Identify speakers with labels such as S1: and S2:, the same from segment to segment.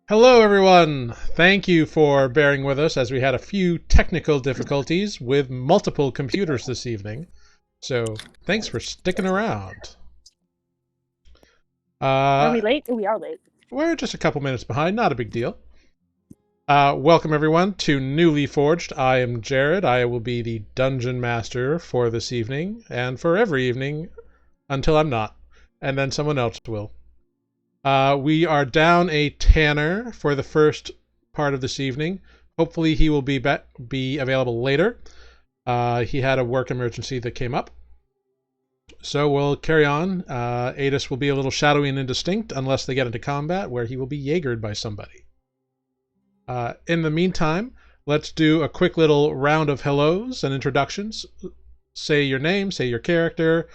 S1: Hello, everyone. Thank you for bearing with us as we had a few technical difficulties with multiple computers this evening. So, thanks for sticking around.
S2: Are we
S1: Uh,
S2: late? Oh, we are late.
S1: we're just a couple minutes behind, not a big deal. Welcome, everyone, to Nuuli Forged. I am Jared. I will be the dungeon master for this evening and for every evening until I'm not, and then someone else will. We are down a Tanner for the first part of this evening. Hopefully he will be available later. He had a work emergency that came up. So we'll carry on. Adis will be a little shadowy and indistinct unless they get into combat, where he will be Jaegered by somebody. In the meantime, let's do a quick little round of hellos and introductions. Say your name, say your character,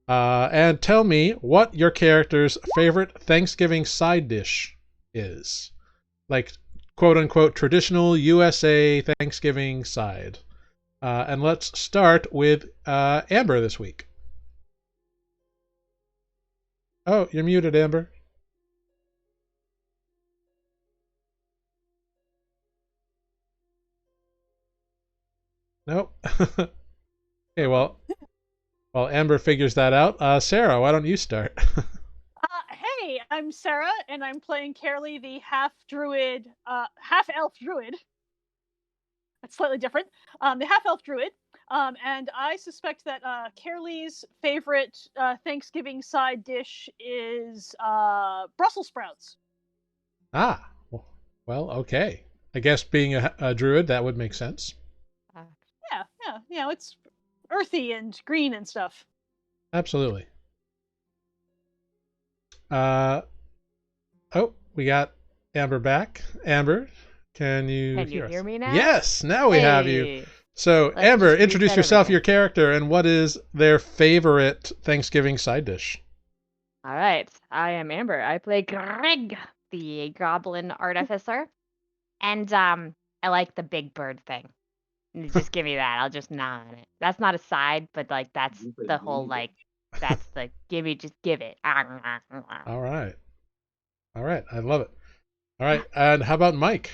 S1: and tell me what your character's favorite Thanksgiving side dish is. Like, quote unquote, traditional USA Thanksgiving side. And let's start with Amber this week. Oh, you're muted, Amber. Nope. Okay, well, while Amber figures that out, Sarah, why don't you start?
S2: Hey, I'm Sarah, and I'm playing Caerly, the half-druid, half-elf druid. That's slightly different. The half-elf druid. And I suspect that Caerly's favorite Thanksgiving side dish is Brussels sprouts.
S1: Ah, well, okay. I guess being a druid, that would make sense.
S2: Yeah, it's earthy and green and stuff.
S1: Absolutely. Oh, we got Amber back. Amber, can you
S3: hear me now?
S1: Yes, now we have you. So,
S3: Let's
S1: Amber,
S3: just
S1: introduce
S3: reset
S1: yourself,
S3: everything.
S1: your character, and what is their favorite Thanksgiving side dish?
S3: All right, I am Amber. I play Greg, the goblin artificer, and I like the big bird thing. Just give me that. I'll just gnaw on it. That's not a side, but like that's the whole that's the just give it.
S1: All right. All right. I love it. All right. And how about Mike?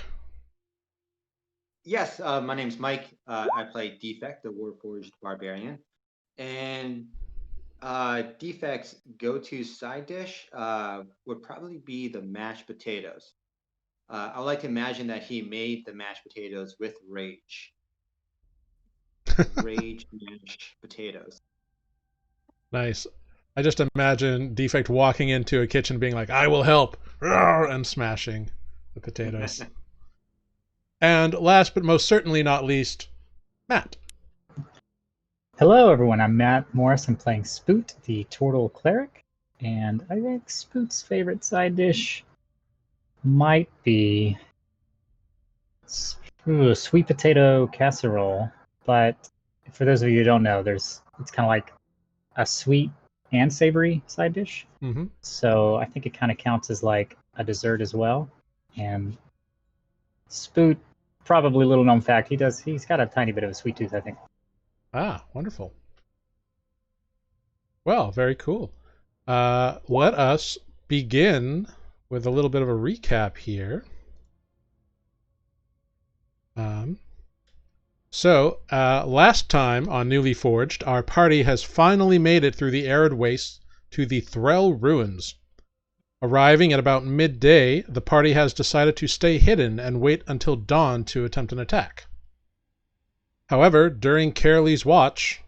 S4: Yes, my name's Mike. I play Defect, the Warforged Barbarian. And Defect's go-to side dish would probably be the mashed potatoes. I would like to imagine that he made the mashed potatoes with rage. Rage mashed potatoes.
S1: Nice. I just imagine Defect walking into a kitchen being like, I will help, and smashing the potatoes. And last but most certainly not least, Matt.
S5: Hello, everyone. I'm Matt Morris. I'm playing Spoot, the Turtle Cleric. And I think Spoot's favorite side dish might be sweet potato casserole. But for those of you who don't know, it's kind of like a sweet and savory side dish.
S1: Mm-hmm.
S5: So I think it kind of counts as like a dessert as well. And Spoot, probably a little known fact, he's got a tiny bit of a sweet tooth, I think.
S1: Ah, wonderful. Well, very cool. Let us begin with a little bit of a recap here. Last time on Nuuli Forged, our party has finally made it through the arid wastes to the Threll ruins. Arriving at about midday, the party has decided to stay hidden and wait until dawn to attempt an attack. However, during Caerly's watch,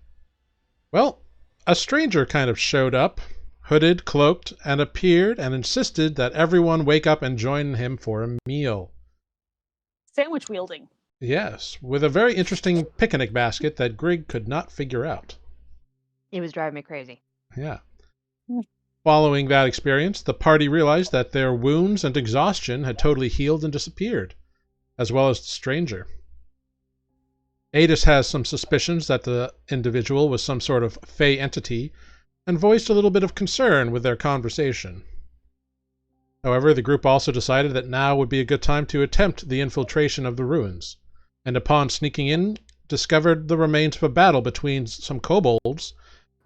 S1: well, a stranger kind of showed up, hooded, cloaked, and appeared and insisted that everyone wake up and join him for a meal.
S2: Sandwich wielding.
S1: Yes, with a very interesting picnic basket that Greg could not figure out.
S3: It was driving me crazy.
S1: Yeah. Following that experience, the party realized that their wounds and exhaustion had totally healed and disappeared, as well as the stranger. Adis has some suspicions that the individual was some sort of fey entity, and voiced a little bit of concern with their conversation. However, the group also decided that now would be a good time to attempt the infiltration of the ruins, and upon sneaking in, discovered the remains of a battle between some kobolds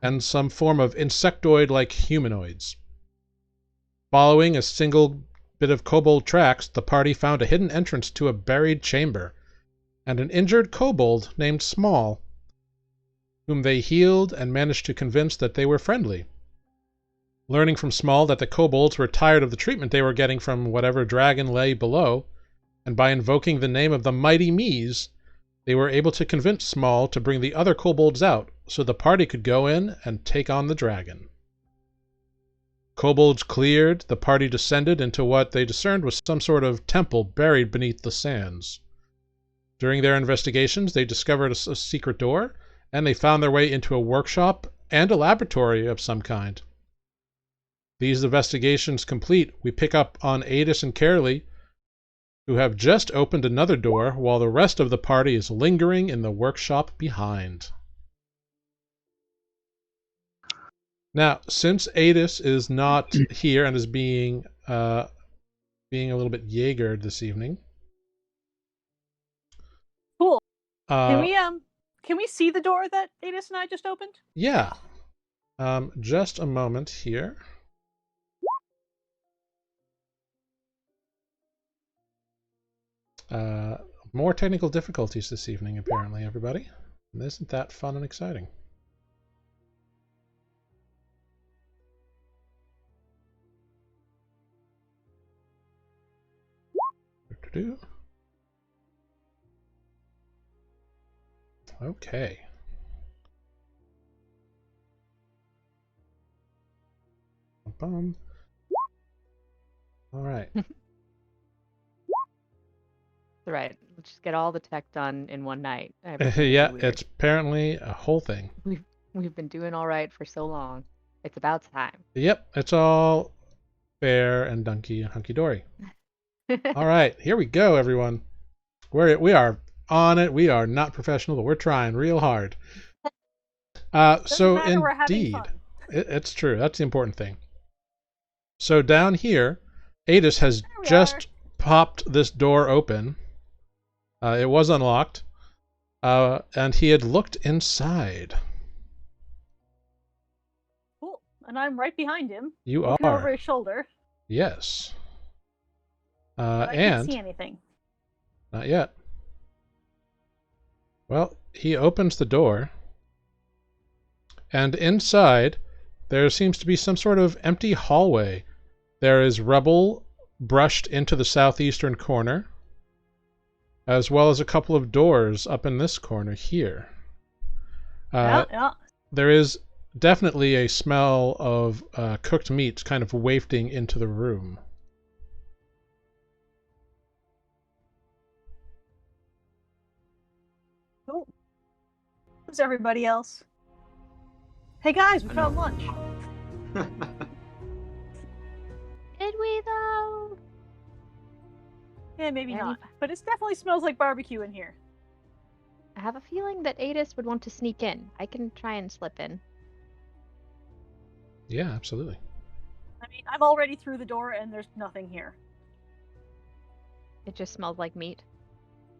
S1: and some form of insectoid-like humanoids. Following a single bit of kobold tracks, the party found a hidden entrance to a buried chamber, and an injured kobold named Small, whom they healed and managed to convince that they were friendly. Learning from Small that the kobolds were tired of the treatment they were getting from whatever dragon lay below, and by invoking the name of the mighty Mies, they were able to convince Small to bring the other kobolds out so the party could go in and take on the dragon. Kobolds cleared, the party descended into what they discerned was some sort of temple buried beneath the sands. During their investigations, they discovered a secret door, and they found their way into a workshop and a laboratory of some kind. These investigations complete, we pick up on Adis and Caerly, who have just opened another door while the rest of the party is lingering in the workshop behind. Now, since Adis is not here and is being a little bit Jaegered this evening.
S2: Cool. Can we see the door that Adis and I just opened?
S1: Yeah. Just a moment here. More technical difficulties this evening, apparently, everybody. Isn't that fun and exciting? Okay. All right.
S3: Right. Let's just get all the tech done in one night.
S1: Yeah, it's apparently a whole thing.
S3: We've been doing all right for so long. It's about time.
S1: Yep, it's all fair and hunky-dory. All right, here we go, everyone. We are on it. We are not professional, but we're trying real hard. So indeed, it's true. That's the important thing. So down here, Adis has just popped this door open. It was unlocked, and he had looked inside.
S2: Cool. And I'm right behind him.
S1: You
S2: looking
S1: are.
S2: over his shoulder.
S1: Yes.
S2: But I can't see anything.
S1: Not yet. Well, he opens the door, and inside there seems to be some sort of empty hallway. There is rubble brushed into the southeastern corner, as well as a couple of doors up in this corner here.
S2: Yeah.
S1: There is definitely a smell of cooked meats kind of wafting into the room.
S2: Cool. Who's everybody else? Hey guys, we found lunch.
S3: Did we though?
S2: Yeah, maybe not. But it definitely smells like barbecue in here.
S3: I have a feeling that Adis would want to sneak in. I can try and slip in.
S1: Yeah, absolutely.
S2: I mean, I'm already through the door and there's nothing here.
S3: It just smells like meat.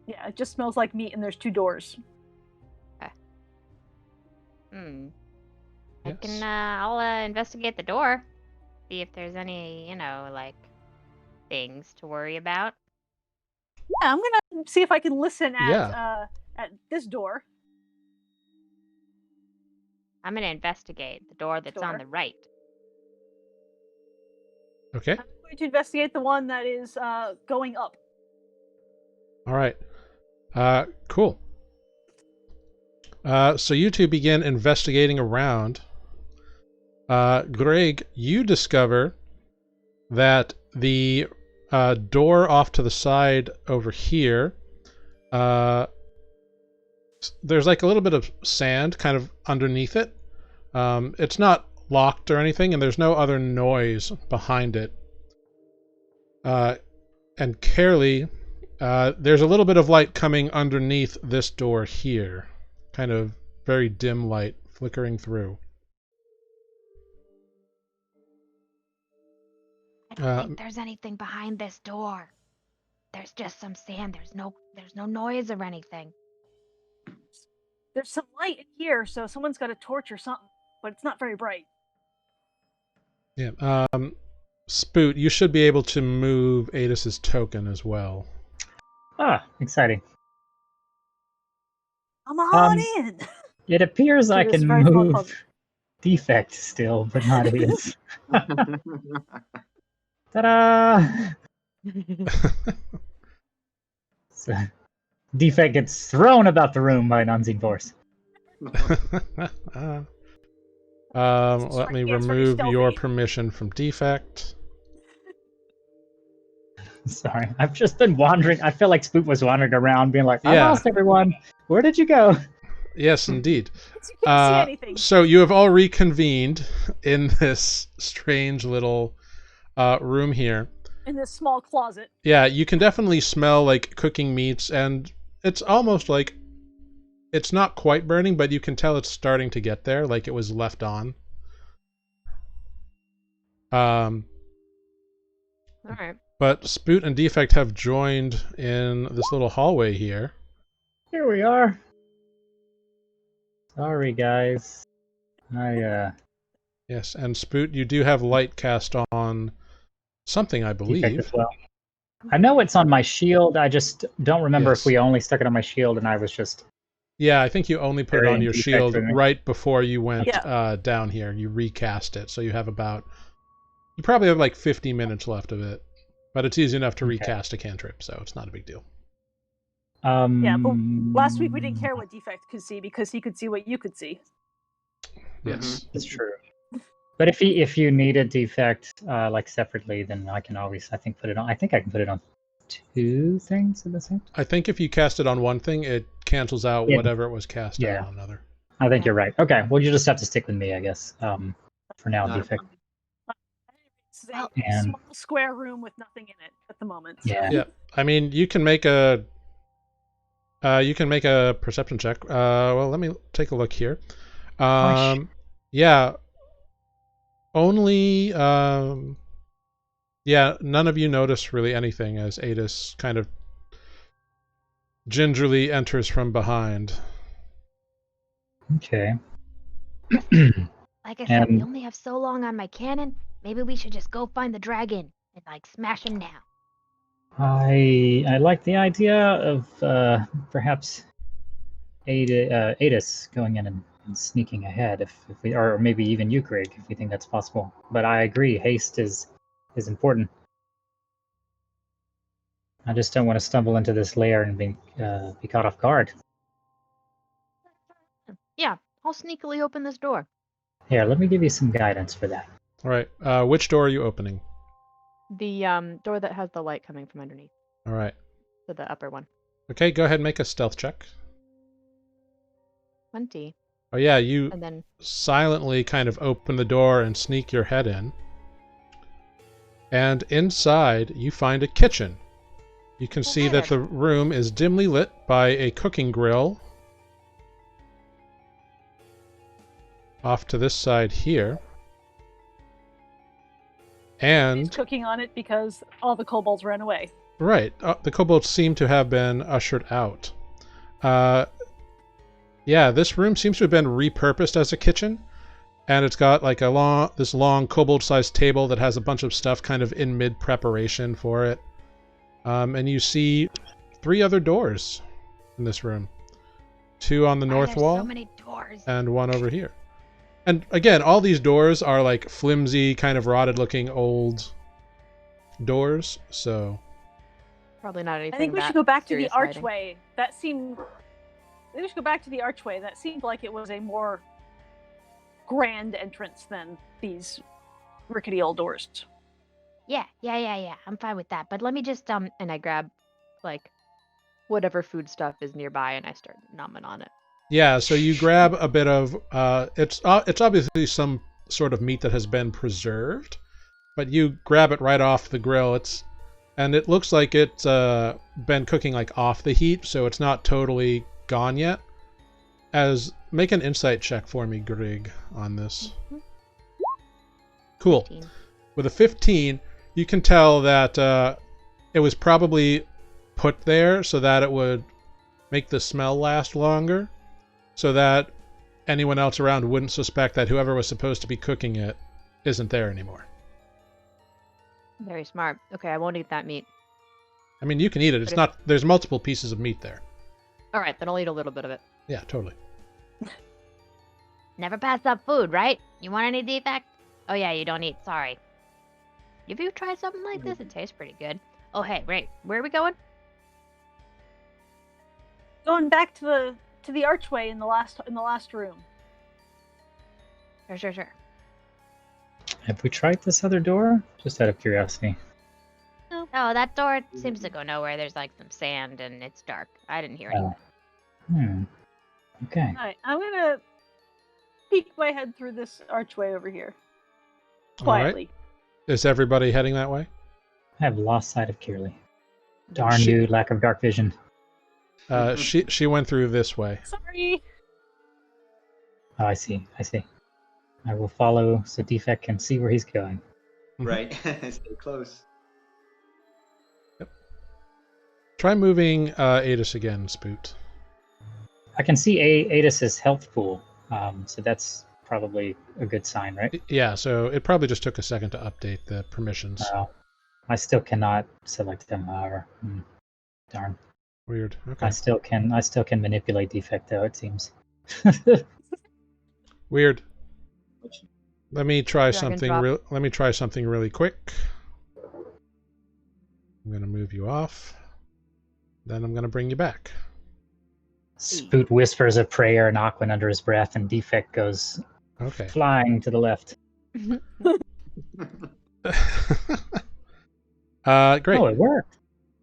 S2: Yeah, it just smells like meat and there's 2 doors.
S3: Okay.
S1: Yes.
S3: I'll investigate the door. See if there's any, like, things to worry about.
S2: Yeah, I'm gonna see if I can listen at this door.
S3: I'm gonna investigate the door that's on the right.
S1: Okay.
S2: I'm going to investigate the one that is going up.
S1: All right. Cool. So you two begin investigating around. Greg, you discover that the door off to the side over here, there's like a little bit of sand kind of underneath it. It's not locked or anything, and there's no other noise behind it. And Caerly, there's a little bit of light coming underneath this door here. Kind of very dim light flickering through.
S3: I don't think there's anything behind this door. There's just some sand. There's no noise or anything.
S2: There's some light in here, so someone's got a torch or something, but it's not very bright.
S1: Yeah. Spoot, you should be able to move Adis's token as well.
S5: Ah, exciting.
S2: Come on in.
S5: It appears
S2: To
S5: I
S2: this
S5: can
S2: very small
S5: move
S2: closet.
S5: Defect still, but not Adis. Ta-da! So, Defect gets thrown about the room by an unseen force.
S1: Let me remove your permission from Defect.
S5: Sorry, I've just been wandering. I feel like Spook was wandering around being like, I
S1: Yeah.
S5: lost everyone. Where did you go?
S1: Yes, indeed.
S2: You can't see anything.
S1: So you have all reconvened in this strange little room here.
S2: In this small closet.
S1: Yeah, you can definitely smell like cooking meats, and it's almost like it's not quite burning, but you can tell it's starting to get there, like it was left on.
S3: All right.
S1: But Spoot and Defect have joined in this little hallway here.
S5: Here we are. Sorry, guys.
S1: Yes, and Spoot, you do have light cast on something, I
S5: Defect
S1: believe.
S5: as well. I know it's on my shield. I just don't remember
S1: Yes.
S5: if we only stuck it on my shield and I was just...
S1: Yeah, I think you only put it on your
S5: Defect
S1: shield
S5: with me.
S1: right before you went down here. You recast it, so you have about... You probably have like 50 minutes left of it. But it's easy enough to
S5: Okay.
S1: recast a cantrip, so it's not a big deal.
S2: Yeah, but last week we didn't care what Defect could see because he could see what you could see.
S1: Yes.
S5: It's true. But if you need a Defect like separately, then I can always, I think, put it on. I think I can put it on 2 things at the same time.
S1: I think if you cast it on one thing, it cancels out
S5: Yeah.
S1: whatever it was cast
S5: Yeah.
S1: on another.
S5: I think you're right. Okay, well, you just have to stick with me, I guess. For now,
S4: Not a
S5: Defect.
S2: It's a
S5: And-
S2: small square room with nothing in it at the moment. So.
S5: Yeah.
S1: Yeah. I mean, you can make a perception check. Well, let me take a look here. Yeah. Only yeah, none of you notice really anything as Adis kind of gingerly enters from behind.
S5: Okay.
S3: Like I said, we
S5: And-
S3: only have so long on my cannon. Maybe we should just go find the dragon and like smash him now.
S5: I like the idea of perhaps Adis going in and sneaking ahead, if we, or maybe even you, Greg, if you think that's possible. But I agree, haste is important. I just don't want to stumble into this lair and be caught off guard.
S3: Yeah, I'll sneakily open this door.
S5: Here, let me give you some guidance for that.
S1: All right. Which door are you opening?
S3: The door that has the light coming from underneath,
S1: All right.
S3: so the upper one.
S1: Okay, go ahead and make a stealth check.
S3: 20,
S1: Oh yeah, you
S3: and then
S1: silently kind of open the door and sneak your head in. And inside, you find a kitchen. You can see that the room is dimly lit by a cooking grill off to this side here.
S2: He's
S1: And,
S2: cooking on it because all the kobolds ran away.
S1: right, the kobolds seem to have been ushered out. Yeah, this room seems to have been repurposed as a kitchen. And it's got like this long kobold-sized table that has a bunch of stuff kind of in mid-preparation for it. And you see 3 other doors in this room. 2 on the
S3: why
S1: north
S3: there's
S1: wall
S3: so many doors.
S1: and 1 over here. And again, all these doors are like flimsy, kind of rotted-looking old doors. So
S3: Probably not anything.
S2: I think we
S3: that
S2: should go back to the
S3: serious hiding.
S2: archway. That seemed. I think we should go back to the archway. That seemed like it was a more grand entrance than these rickety old doors.
S3: Yeah. I'm fine with that. But let me just and I grab like whatever food stuff is nearby and I start numbing on it.
S1: yeah, so you grab a bit of it's obviously some sort of meat that has been preserved, but you grab it right off the grill. And it looks like it's been cooking like off the heat, so it's not totally gone yet. Make an insight check for me, Grig, on this. Cool.
S3: 15.
S1: With a 15, you can tell that it was probably put there so that it would make the smell last longer, so that anyone else around wouldn't suspect that whoever was supposed to be cooking it isn't there anymore.
S3: Very smart. Okay, I won't eat that meat.
S1: I mean, you can eat it. It's not. There's multiple pieces of meat there.
S3: All right, then I'll eat a little bit of it.
S1: Yeah, totally.
S3: Never pass up food, right? You want any defect? Oh yeah, you don't eat. Sorry. If you try something like this, it tastes pretty good. Oh hey, wait, where are we going?
S2: Going back to the archway in the last room.
S3: Sure.
S5: Have we tried this other door? Just out of curiosity.
S3: Oh, that door seems to go nowhere. There's like some sand and it's dark. I didn't hear anything.
S5: Okay.
S2: All right, I'm gonna peek my head through this archway over here
S1: All right.
S2: quietly.
S1: Is everybody heading that way?
S5: I have lost sight of Kirley. Darn you, lack of dark vision.
S1: She went through this way.
S2: Sorry.
S5: Oh, I see. I will follow so Defect can see where he's going.
S4: Right. Stay close.
S1: Try moving Adis again, Spoot.
S5: I can see Adis's health pool, so that's probably a good sign, right?
S1: Yeah, so it probably just took a second to update the permissions.
S5: I still cannot select them, however. Darn.
S1: Weird. Okay.
S5: I still can manipulate Defect though, it seems.
S1: Weird. Let me try
S3: Drag and
S1: something.
S3: drop.
S1: Let me try something really quick. I'm gonna move you off. Then I'm gonna bring you back.
S5: Spoot whispers a prayer and Aquan under his breath, and Defect goes
S1: Okay.
S5: flying to the left.
S1: Great.
S5: Oh, it worked.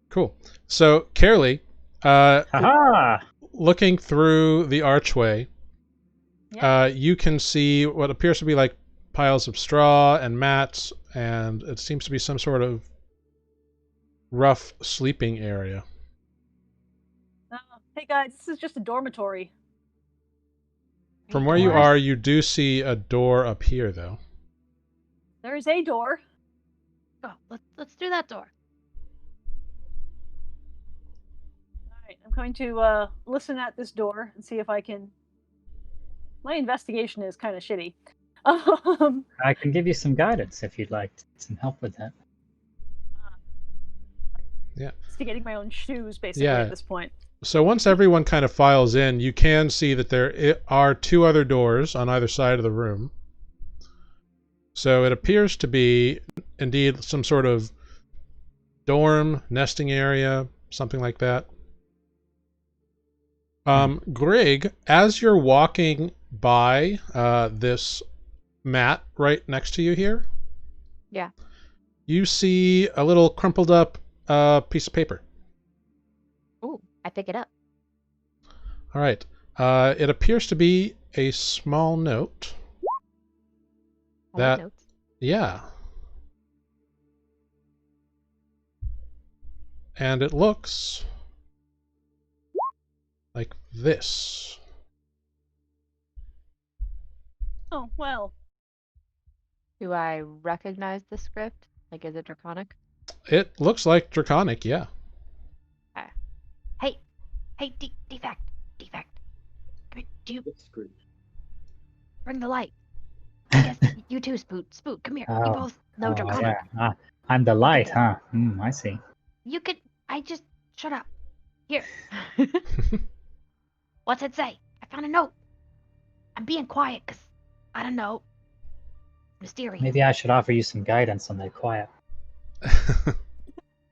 S1: Cool. So, Carolee,
S5: Haha!
S1: looking through the archway,
S2: Yeah.
S1: you can see what appears to be like piles of straw and mats, and it seems to be some sort of rough sleeping area.
S2: Hey guys, this is just a dormitory.
S1: From where you are, you do see a door up here, though.
S2: There is a door.
S3: Oh, let's do that door.
S2: Alright, I'm going to listen at this door and see if I can... My investigation is kind of shitty.
S5: I can give you some guidance if you'd like some help with that.
S1: Yeah.
S2: Instigating my own shoes, basically,
S1: Yeah.
S2: at this point.
S1: So once everyone kind of files in, you can see that there are two other doors on either side of the room. So it appears to be, indeed, some sort of dorm, nesting area, something like that. Greg, as you're walking by this mat right next to you here,
S3: Yeah.
S1: you see a little crumpled up piece of paper.
S3: Ooh, I pick it up.
S1: All right. It appears to be a small note.
S3: I like
S1: That-
S3: notes.
S1: Yeah. And it looks like this.
S2: Oh, well.
S3: Do I recognize the script? Like, is it draconic?
S1: It looks like draconic, yeah.
S3: Hey, defect. Come here. Do you
S4: It's screwed.
S3: bring the light? I guess you too, Spoot. Come here. You
S5: Oh.
S3: both know draconic.
S5: Yeah. I'm the light, huh? I see.
S3: You could. Shut up. Here. What's it say? I found a note. I'm being quiet because I don't know. Mysterious.
S5: Maybe I should offer you some guidance on the quiet.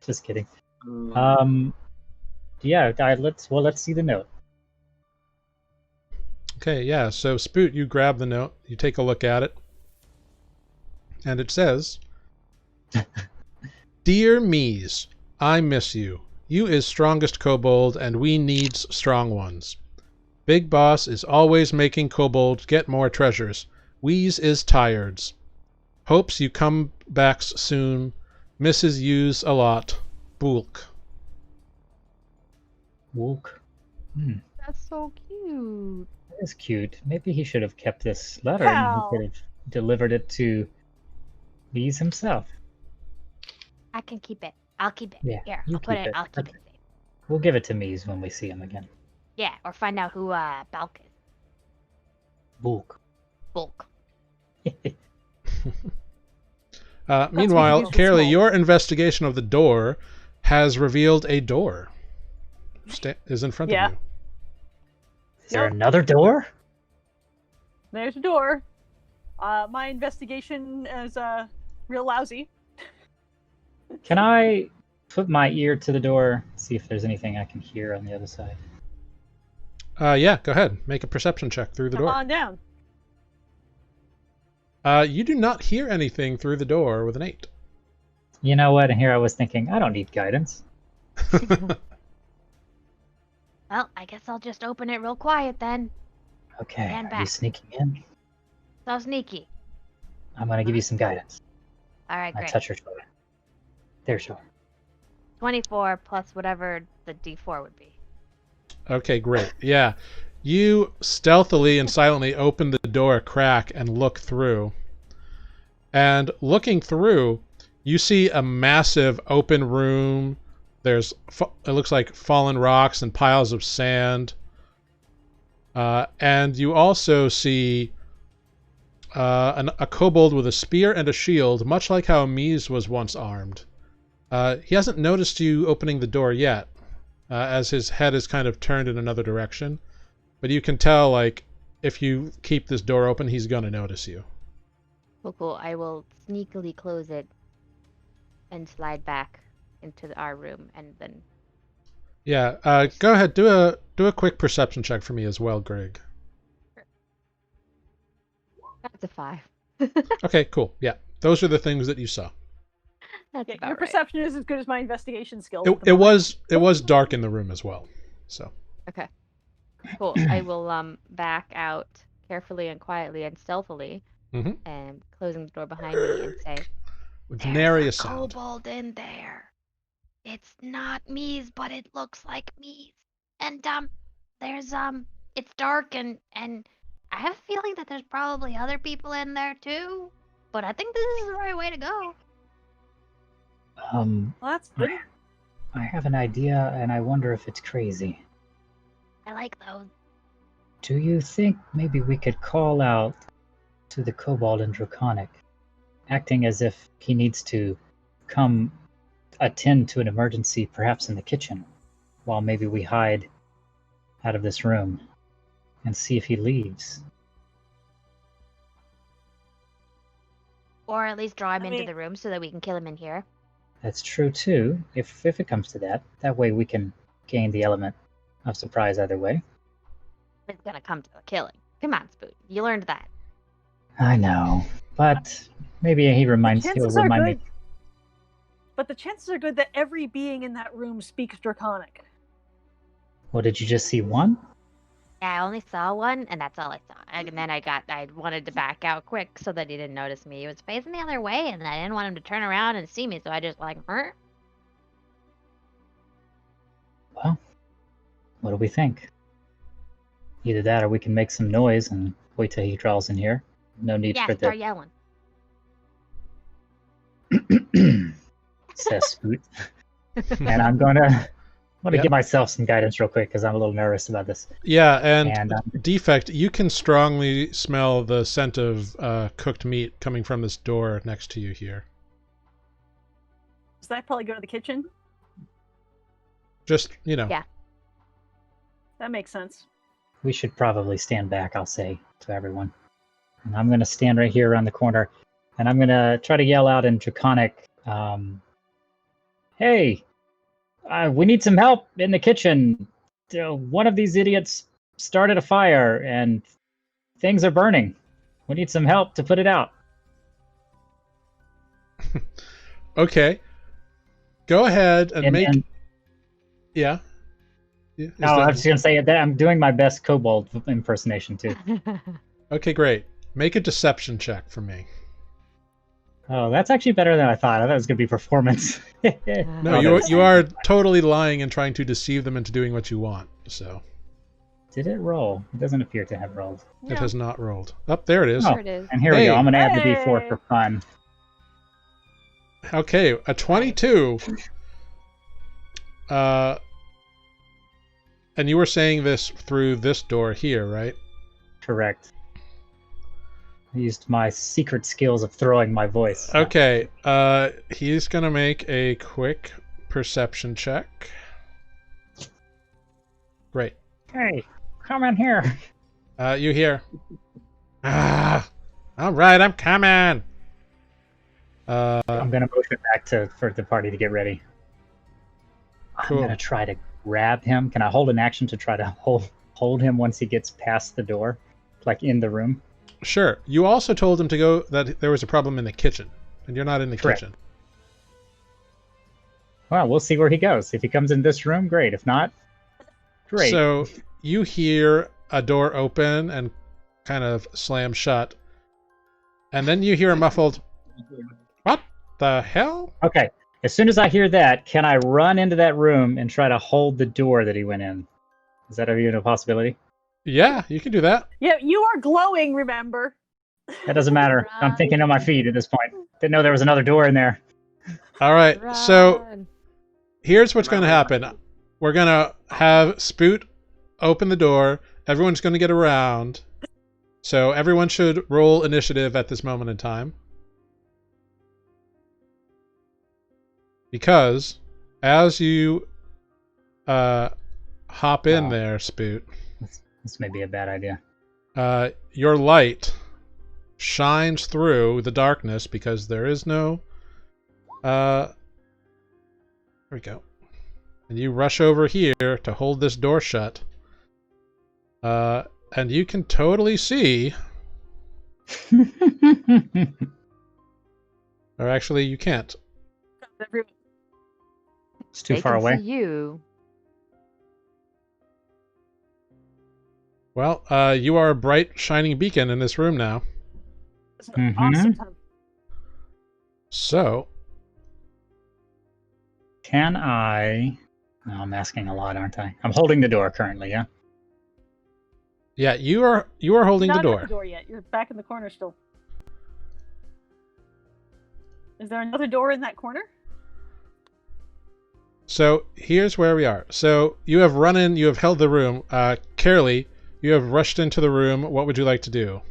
S5: Just kidding. Yeah, let's see the note.
S1: Okay, yeah. So Spoot, you grab the note, you take a look at it, and it says, "Dear Mies, I miss you. You is strongest kobold, and we needs strong ones. Big Boss is always making kobolds get more treasures. We's is tireds. Hopes you come backs soon. Misses yous a lot. Bulk."
S5: Wook.
S3: That's so cute.
S5: That is cute. Maybe he should have kept this letter
S2: Wow.
S5: and he could have delivered it to Bees himself.
S3: I can keep it. I'll keep it.
S5: Yeah,
S3: Here,
S5: you
S3: I'll put
S5: keep
S3: it.
S5: it.
S3: I'll keep it
S5: Okay.
S3: safe.
S5: We'll give it to Mies when we see him again.
S3: Yeah, or find out who Balk is.
S5: Wook.
S3: Bulk.
S1: Meanwhile,
S2: confused with
S1: Carolee,
S2: small.
S1: your investigation of the door has revealed a door is in front
S2: Yeah.
S1: of you.
S5: Is there
S2: Yep.
S5: another door?
S2: There's a door. My investigation is real lousy.
S5: Can I put my ear to the door, see if there's anything I can hear on the other side?
S1: Yeah, go ahead. Make a perception check through the
S2: Come
S1: door.
S2: on down.
S1: You do not hear anything through the door with an 8.
S5: You know what? And here I was thinking, I don't need guidance.
S3: Well, I guess I'll just open it real quiet then.
S5: Okay,
S3: Stand
S5: are you
S3: back.
S5: sneaking in?
S3: So sneaky.
S5: I'm going to give you some guidance.
S3: All right,
S5: I
S3: great.
S5: touch her shoulder. There's shoulder.
S3: 24 plus whatever the D4 would be.
S1: Okay, great. Yeah. You stealthily and silently open the door a crack and look through. And looking through, you see a massive open room. There's, it looks like fallen rocks and piles of sand. And you also see a kobold with a spear and a shield, much like how Mies was once armed. He hasn't noticed you opening the door yet, as his head is kind of turned in another direction. But you can tell, like, if you keep this door open, he's going to notice you.
S3: Cool. I will sneakily close it and slide back into our room, and then.
S1: Yeah, go ahead. Do a quick perception check for me as well, Greg.
S3: That's a 5.
S1: Okay, cool. Yeah, those are the things that you saw.
S3: That's
S2: Yeah,
S3: about
S2: your
S3: right.
S2: perception is as good as my investigation skills. at the
S1: It
S2: moment.
S1: was dark in the room as well. So
S3: Okay. Cool. I will back out carefully and quietly and stealthily,
S1: Mhm.
S3: and closing the door behind me and say,
S1: with
S3: "There's
S1: nary
S3: a
S1: a sound.
S3: kobold in there. It's not Mies, but it looks like Mies. And there's it's dark and I have a feeling that there's probably other people in there too. But I think this is the right way to go."
S2: Well, that's good.
S5: I have an idea, and I wonder if it's crazy.
S3: I like those.
S5: Do you think maybe we could call out to the Kobold in Draconic, acting as if he needs to come attend to an emergency, perhaps in the kitchen, while maybe we hide out of this room and see if he leaves?
S3: Or at least draw him
S2: I
S3: into
S2: mean-
S3: the room so that we can kill him in here.
S5: That's true too, if it comes to that. That way we can gain the element of surprise either way.
S3: It's gonna come to a killing. Come on, Spoot. You learned that.
S5: I know, but maybe he'll remind
S2: Chances are
S5: me.
S2: good. But the chances are good that every being in that room speaks Draconic.
S5: Well, did you just see one?
S3: Yeah, I only saw one, and that's all I saw. And then I wanted to back out quick so that he didn't notice me. He was facing the other way, and I didn't want him to turn around and see me, so I just like, "Huh?"
S5: Well, what do we think? Either that or we can make some noise and wait till he draws in here. No need
S3: Yeah,
S5: for
S3: start yelling.
S5: the says Spoot. And I'm gonna
S1: Yep.
S5: give myself some guidance real quick because I'm a little nervous about this.
S1: Yeah, and
S5: And
S1: Defect, you can strongly smell the scent of cooked meat coming from this door next to you here.
S2: So I probably go to the kitchen.
S1: Just, you know.
S3: Yeah.
S2: That makes sense.
S5: we should probably stand back, I'll say to everyone. And I'm gonna stand right here around the corner, and I'm gonna try to yell out in Draconic, "Hey, we need some help in the kitchen. One of these idiots started a fire, and things are burning. We need some help to put it out."
S1: Okay. Go ahead and make...
S5: And
S1: Yeah? Yeah, is
S5: no,
S1: there-
S5: I was just gonna say that I'm doing my best kobold impersonation too.
S1: Okay, great. Make a deception check for me.
S5: Oh, that's actually better than I thought. I thought it was gonna be performance.
S1: No,
S5: Oh,
S1: you
S5: that's-
S1: you are totally lying and trying to deceive them into doing what you want. So
S5: Did it roll? It doesn't appear to have rolled.
S1: it has not rolled. Up there it is.
S5: Oh.
S3: There it is.
S5: And here we
S1: Hey.
S5: go. I'm gonna add the D4
S2: Hey.
S5: for fun.
S1: Okay, a 22. And you were saying this through this door here, right?
S5: Correct. I used my secret skills of throwing my voice.
S1: Okay, he's gonna make a quick perception check. Great.
S5: Hey, come in here.
S1: You hear? Ah, all right, I'm coming.
S5: I'm gonna motion back for the party to get ready.
S1: Cool.
S5: I'm gonna try to grab him. Can I hold an action to try to hold him once he gets past the door, like in the room?
S1: Sure. You also told him to go that there was a problem in the kitchen, and you're not in the
S5: Correct.
S1: kitchen.
S5: Well, we'll see where he goes. If he comes in this room, great. If not, great.
S1: So you hear a door open and kind of slam shut, and then you hear a muffled, "What the hell?"
S5: Okay. As soon as I hear that, can I run into that room and try to hold the door that he went in? Is that even a possibility?
S1: Yeah, you can do that.
S2: Yeah, you are glowing, remember?
S5: That doesn't matter. I'm thinking on my feet at this point. Didn't know there was another door in there.
S1: All right. So
S3: Run.
S1: here's what's going to happen. We're going to have Spoot open the door. Everyone's going to get around. So everyone should roll initiative at this moment in time. Because as you hop in there, Spoot,
S5: This may be a bad idea.
S1: your light shines through the darkness because there is no... there we go. And you rush over here to hold this door shut. And you can totally see... Or actually, you can't.
S5: It's too
S3: They
S5: far
S3: can
S5: away.
S3: see you.
S1: Well, you are a bright, shining beacon in this room now.
S2: It's
S5: Mhm.
S2: awesome time.
S1: So,
S5: Can I... No, I'm asking a lot, aren't I? I'm holding the door currently, yeah?
S1: yeah, you are holding the
S2: Not
S1: door.
S2: at the door yet. You're back in the corner still. Is there another door in that corner?
S1: So here's where we are. So you have run in, you have held the room. Carolee, you have rushed into the room. What would you like to do?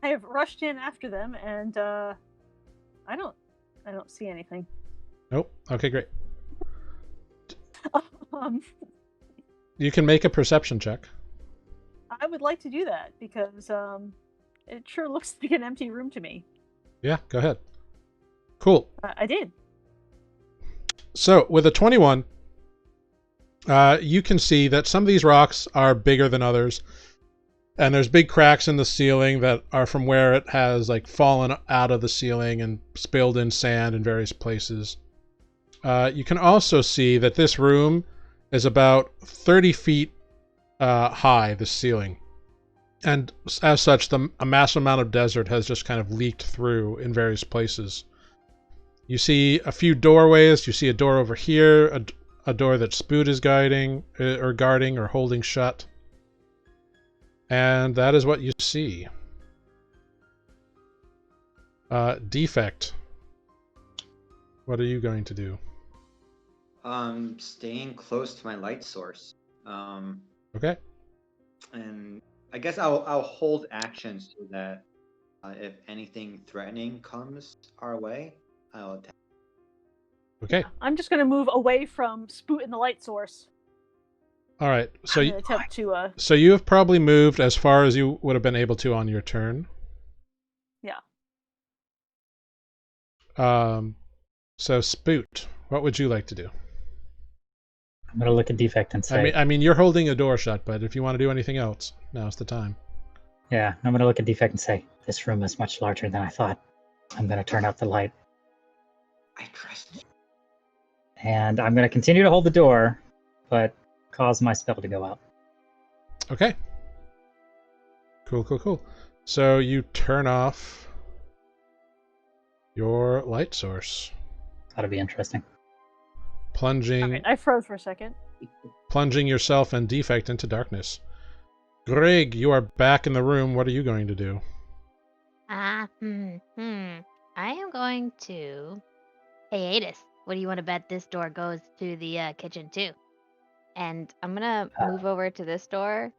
S2: I have rushed in after them, and I don't see anything.
S1: Nope. Okay, great.
S2: Um,
S1: You can make a perception check.
S2: I would like to do that because it sure looks like an empty room to me.
S1: Yeah, go ahead. Cool.
S2: I did.
S1: So with a 21, you can see that some of these rocks are bigger than others. And there's big cracks in the ceiling that are from where it has like fallen out of the ceiling and spilled in sand in various places. You can also see that this room is about 30 feet high, the ceiling. And as such, a massive amount of desert has just kind of leaked through in various places. You see a few doorways. You see a door over here, a door that Spoot is guarding or holding shut. And that is what you see. Defect. What are you going to do?
S4: Staying close to my light source.
S1: Okay.
S4: And I guess I'll hold action so that if anything threatening comes our way, I'll attack.
S1: Okay.
S2: I'm just going to move away from Spoot and the light source.
S1: All right. So
S2: I'm gonna attempt to.
S1: So you have probably moved as far as you would have been able to on your turn.
S2: Yeah.
S1: So Spoot, what would you like to do?
S5: I'm going to look at Defect and say...
S1: I mean, you're holding a door shut, but if you want to do anything else, now's the time.
S5: Yeah, I'm going to look at Defect and say, this room is much larger than I thought. I'm going to turn out the light.
S4: I trust you.
S5: And I'm going to continue to hold the door, but cause my spell to go out.
S1: Okay. Cool. So you turn off your light source.
S5: That'll be interesting.
S1: Plunging
S2: All right, I froze for a second.
S1: plunging yourself and Defect into darkness. Greg, you are back in the room. What are you going to do?
S3: I am going to... Hey, Adis, what do you want to bet this door goes to the kitchen too? And I'm gonna move over to this door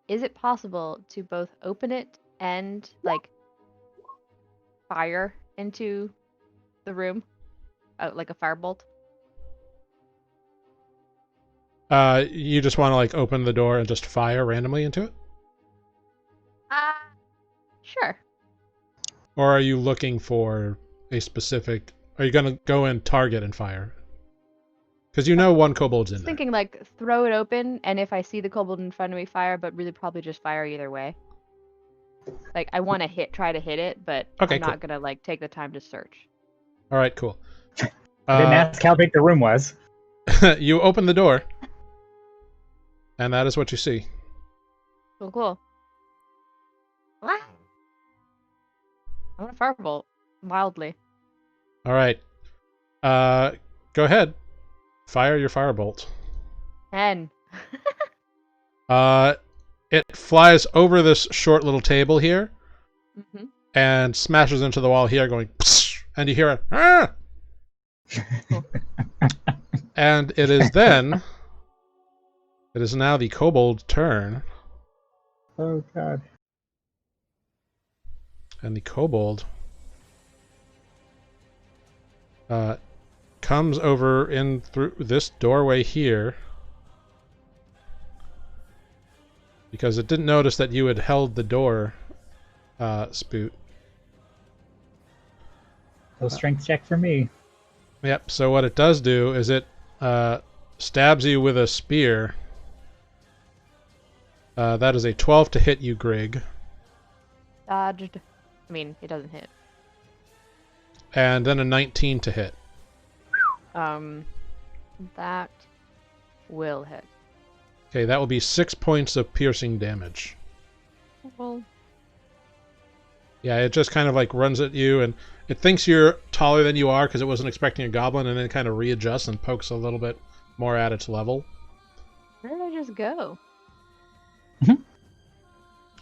S3: is it possible to both open it and like fire into the room, like a firebolt?
S1: You just want to like open the door and just fire randomly into it?
S3: Sure.
S1: Or are you looking for a specific... Are you going to go and target and fire? Because you know one kobold's in there.
S3: Thinking like throw it open, and if I see the kobold in front of me, fire. But really, probably just fire either way. Like I want to try to hit it, but
S1: Okay,
S3: I'm not gonna like take the time to search.
S1: All right, cool.
S5: I didn't ask how big the room was.
S1: You open the door, and that is what you see.
S3: Cool. What? I want a firebolt wildly.
S1: All right. Go ahead. Fire your firebolt.
S3: 10.
S1: It flies over this short little table here, and smashes into the wall here, going, psh, and you hear a, ah! And it is then, it is now the kobold's turn,
S5: Oh god.
S1: and the kobold comes over in through this doorway here, because it didn't notice that you had held the door, Spoot.
S5: No strength check for me.
S1: Yep, so what it does do is it stabs you with a spear. That is a 12 to hit you, Grig.
S3: Dodged. I mean, it doesn't hit.
S1: And then a 19 to hit.
S3: That will hit.
S1: Okay, that will be 6 points of piercing damage.
S3: Well,
S1: Yeah, it just kind of like runs at you, and it thinks you're taller than you are because it wasn't expecting a goblin, and then kind of readjusts and pokes a little bit more at its level.
S3: where did I just go?
S1: And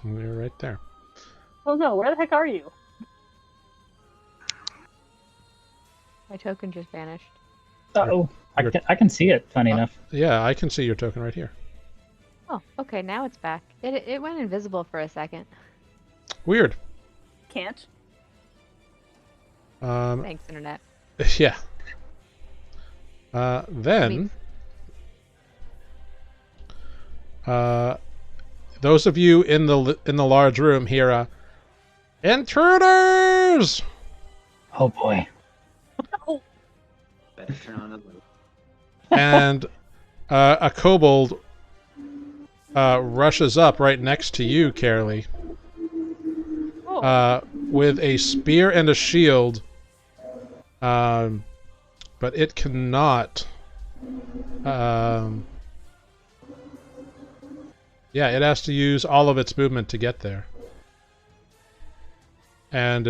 S1: you're right there.
S2: Oh no, where the heck are you?
S3: My token just vanished.
S5: Uh-oh. I can see it, funny enough.
S1: Yeah, I can see your token right here.
S3: Oh, okay, now it's back. It went invisible for a second.
S1: Weird.
S2: Can't.
S3: Thanks, internet.
S1: Yeah. Then, those of you in the large room hear intruders,
S5: Oh boy.
S4: Better turn on the light.
S1: and a kobold rushes up right next to you, Carolee, with a spear and a shield. But it cannot. Yeah, it has to use all of its movement to get there, and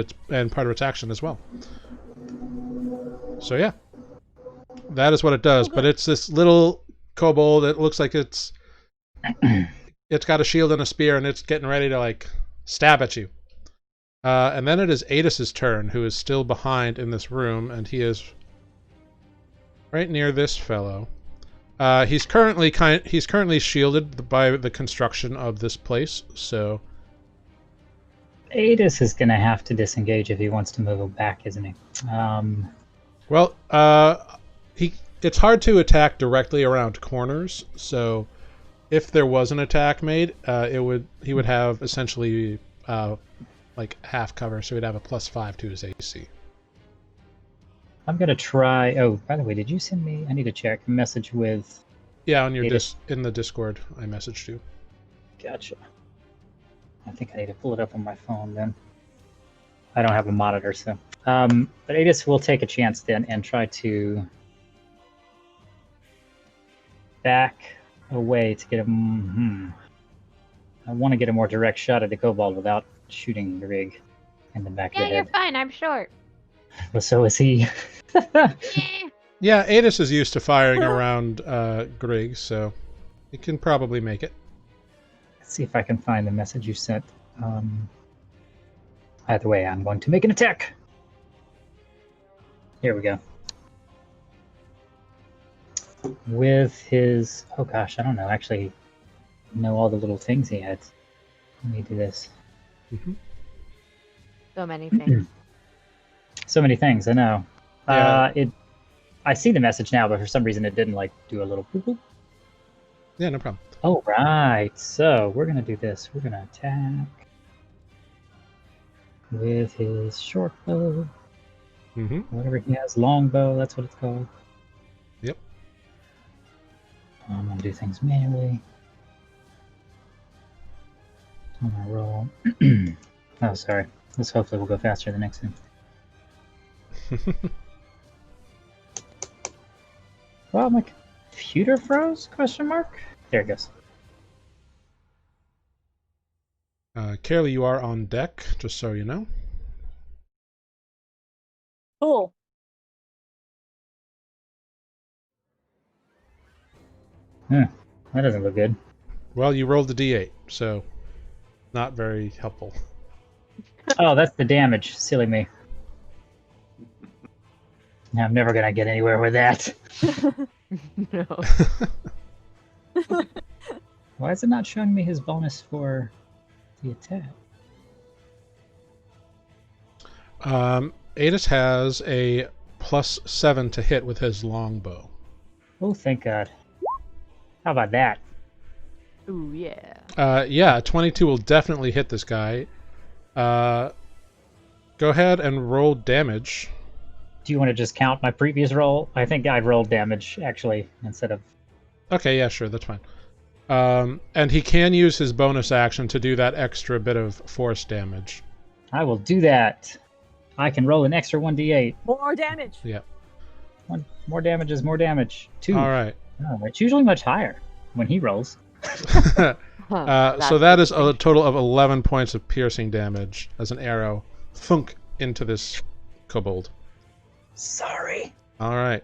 S1: part of its action as well. So yeah, that is what it does. But it's this little kobold. It looks like it's got a shield and a spear, and it's getting ready to like stab at you. And then it is Adis's turn, who is still behind in this room, and he is right near this fellow. He's currently shielded by the construction of this place, so
S5: Adis is going to have to disengage if he wants to move back, isn't he?
S1: well, it's hard to attack directly around corners. So, if there was an attack made, he would have essentially like half cover, so he'd have a +5 to his AC.
S5: I'm going to try... Oh, by the way, did you send me... I need to check. A message with...
S1: Yeah, on your
S5: Adis.
S1: in the Discord, I messaged you.
S5: Gotcha. I think I need to pull it up on my phone then. I don't have a monitor, so... but Adis will take a chance then and try to back away to get him... I want to get a more direct shot at the kobold without shooting the rig in the back of the
S3: Yeah, you're
S5: head.
S3: fine. I'm short.
S5: Well, so is he.
S1: Yeah, Adis is used to firing around Grig, so he can probably make it.
S5: Let's see if I can find the message you sent. Either way, I'm going to make an attack. Here we go. With his... Oh gosh, I don't know. Actually, know all the little things he had. Let me do this.
S3: So many things.
S5: So many things, I know.
S1: Yeah.
S5: I see the message now, but for some reason it didn't like do a little boop boop.
S1: Yeah, no problem.
S5: Oh, right. So we're going to do this. We're going to attack with his short bow.
S1: Mm-hmm.
S5: Whatever he has, long bow, that's what it's called.
S1: Yep.
S5: I'm going to do things manually. I'm going to roll. Oh, sorry. This hopefully will go faster the next time. Well, my computer froze? Question mark? There it goes.
S1: Carely, you are on deck, just so you know.
S2: Cool.
S5: That doesn't look good.
S1: Well, you rolled the d8, so not very helpful.
S5: Oh, that's the damage. Silly me. I'm never going to get anywhere with that.
S3: No.
S5: Why is it not showing me his bonus for the attack?
S1: Adis has a +7 to hit with his longbow.
S5: Oh, thank God. How about that?
S3: Ooh, yeah.
S1: Yeah, 22 will definitely hit this guy. Go ahead and roll damage.
S5: Do you want to just count my previous roll? I think I rolled damage, actually, instead of...
S1: Okay, yeah, sure, that's fine. And he can use his bonus action to do that extra bit of force damage.
S5: I will do that. I can roll an extra 1d8.
S2: More damage.
S1: Yeah.
S5: More damage is more damage. 2.
S1: All right.
S5: Oh, it's usually much higher when he rolls.
S1: So that is a total of 11 points of piercing damage as an arrow thunk into this kobold.
S5: Sorry.
S1: All right.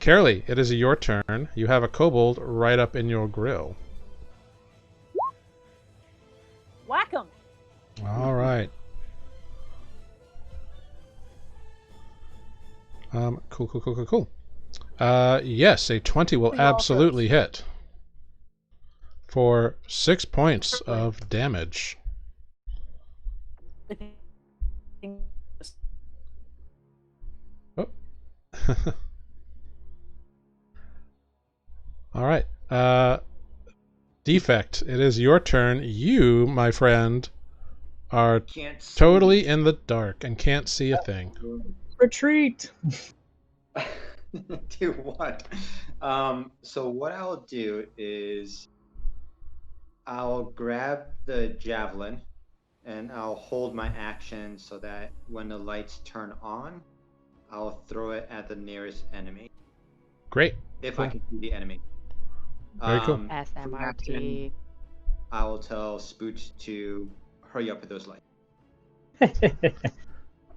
S1: Carely, it is your turn. You have a kobold right up in your grill.
S2: Whack 'em.
S1: All right. Cool. Yes, a 20 will absolutely hit for 6 points of damage. Oh. All right. Defect, it is your turn. You, my friend, are totally in the dark and can't see a thing.
S5: Retreat!
S4: Do what? So what I'll do is I'll grab the javelin and I'll hold my action so that when the lights turn on, I'll throw it at the nearest enemy.
S1: Great.
S4: If
S1: Cool.
S4: I can see the enemy.
S1: Very cool.
S3: SMRT.
S4: I will tell Spooch to hurry up with those lights.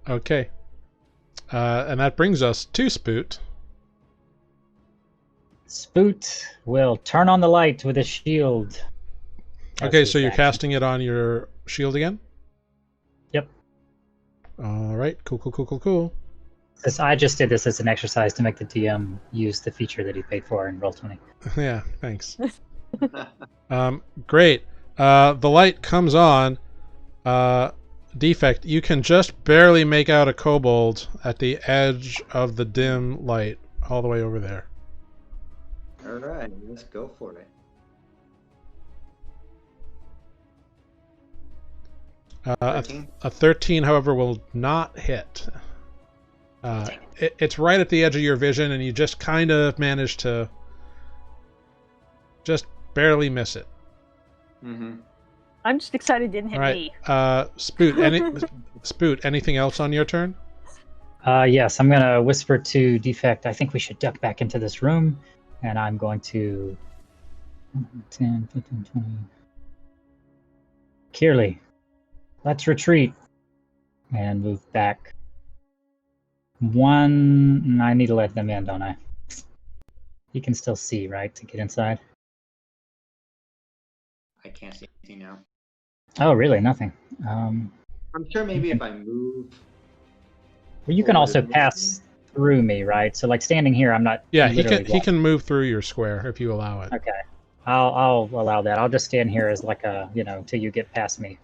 S1: Okay. And that brings us to Spoot.
S5: Spoot will turn on the light with a shield. That's
S1: Okay,
S5: his
S1: so you're
S5: action.
S1: casting it on your shield again?
S5: Yep.
S1: All right. Cool.
S5: I just did this as an exercise to make the DM use the feature that he paid for in Roll20.
S1: Yeah, thanks. Great. The light comes on. Defect, you can just barely make out a kobold at the edge of the dim light, all the way over there.
S4: All right, let's go for it.
S1: A
S4: 13?
S1: 13, however, will not hit. It's right at the edge of your vision, and you just kind of manage to just barely miss it.
S4: Mm-hmm.
S2: I'm just excited it didn't hit
S1: All right.
S2: me.
S1: Spoot, anything else on your turn?
S5: Yes, I'm going to whisper to Defect, I think we should duck back into this room, and I'm going to 10, 15, 20. Kearley, let's retreat and move back. I need to let them in, don't I? You can still see, right, to get inside?
S4: I can't see anything now.
S5: Oh, really? Nothing.
S4: I'm sure maybe if I move.
S5: Well, you can
S4: forward
S5: also
S4: a little
S5: pass through me, right? So, like, standing here, I'm not.
S1: Yeah,
S5: literally
S1: he can move through your square if you allow it.
S5: Okay. I'll allow that. I'll just stand here as like a, till you get past me.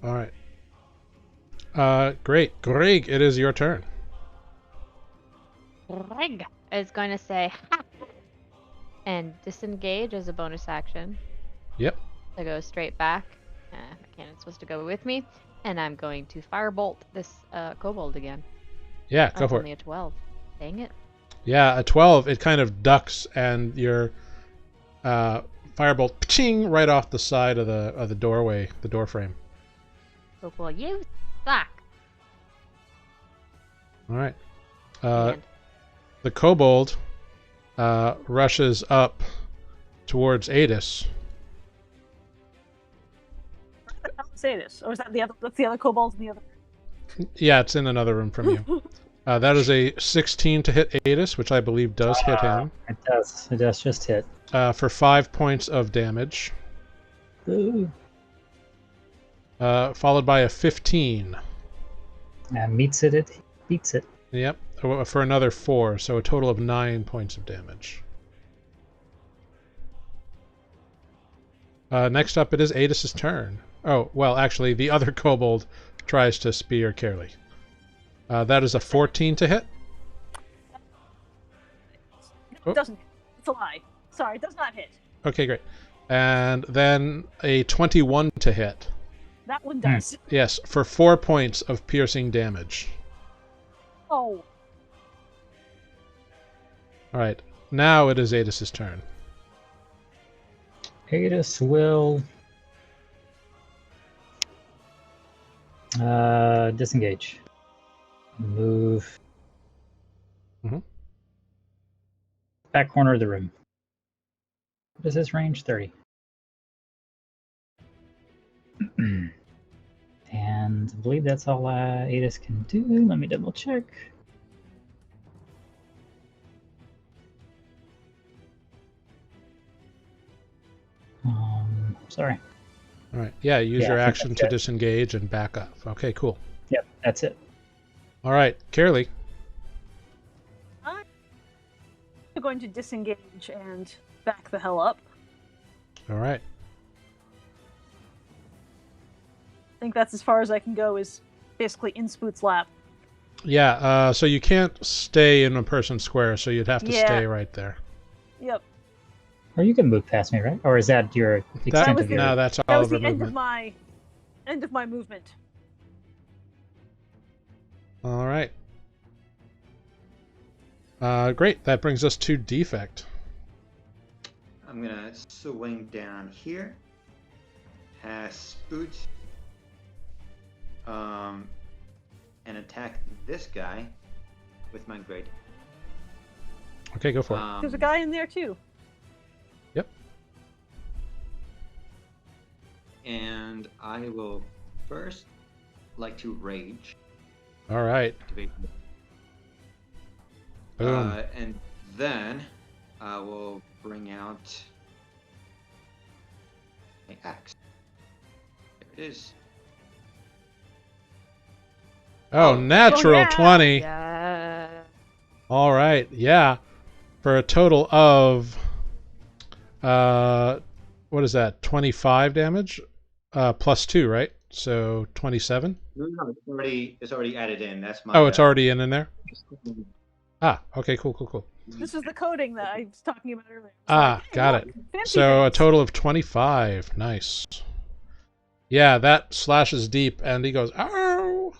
S1: All right. Great. Greg, it is your turn.
S3: Greg is going to say ha and disengage as a bonus action.
S1: Yep.
S3: To go straight back. My cannon's supposed to go with me. And I'm going to firebolt this kobold again.
S1: Yeah, go
S3: That's
S1: for
S3: only
S1: it.
S3: a 12. Dang it.
S1: Yeah, a 12, it kind of ducks, and your firebolt ching right off the side of the doorway, the door frame.
S3: So cool. You suck.
S1: All right.
S3: And
S1: The kobold rushes up towards Adis.
S2: Say this, or is that the other? That's the other kobolds in the other.
S1: Yeah, it's in another room from you. That is a 16 to hit Adis, which I believe does hit him.
S5: It does. It does just hit.
S1: For 5 points of damage.
S5: Ooh.
S1: Followed by a 15.
S5: And meets it. It beats it.
S1: Yep, for another 4, so a total of 9 points of damage. Next up, it is Adis's turn. Oh, well, actually, the other kobold tries to spear Caerly. That is a 14 to hit.
S2: No, it doesn't hit. It's a lie. Sorry, it does not hit.
S1: Okay, great. And then a 21 to hit.
S2: That one does.
S1: Yes, for 4 points of piercing damage.
S2: Oh.
S1: All right, now it is Adis's turn.
S5: Adis will disengage. Move.
S1: Mhm.
S5: Back corner of the room. What is his range? 30. And I believe that's all Adis can do. Let me double check. Sorry.
S1: All right, yeah, use
S5: Yeah,
S1: your
S5: I think
S1: action
S5: that's
S1: to
S5: it.
S1: disengage and back up. Okay, cool.
S5: Yep, that's it.
S1: All right, Caerly.
S2: I'm going to disengage and back the hell up.
S1: All right.
S2: I think that's as far as I can go, is basically in Spoot's lap.
S1: Yeah, so you can't stay in a person square, so you'd have to
S2: Yeah.
S1: stay right there.
S2: Yep.
S5: Or you can move past me, right? Or is that your extent
S2: was
S5: of your...
S1: No, that's
S2: That
S1: all
S2: was
S1: of her
S2: the end of
S1: movement.
S2: my movement.
S1: All right. Great. That brings us to defect.
S4: I'm gonna swing down here. Has Spoot. And attack this guy with my great.
S1: Okay, go for it.
S2: There's a guy in there too.
S1: Yep.
S4: And I will first like to rage.
S1: All right. Boom.
S4: And then I will bring out my axe. There it is.
S1: Oh, natural
S2: yeah.
S1: 20.
S3: Yeah.
S1: All right. Yeah. For a total of what is that? 25 damage? Plus 2, right? So 27?
S4: No, it's already added in. That's my.
S1: Oh, it's already in there? Ah, okay, cool.
S2: This was the coding that I was talking about earlier. It's
S1: Ah,
S2: like, hey,
S1: got
S2: look,
S1: it.
S2: fancy
S1: So a
S2: things.
S1: total of 25. Nice. Yeah, that slashes deep, and he goes, ow!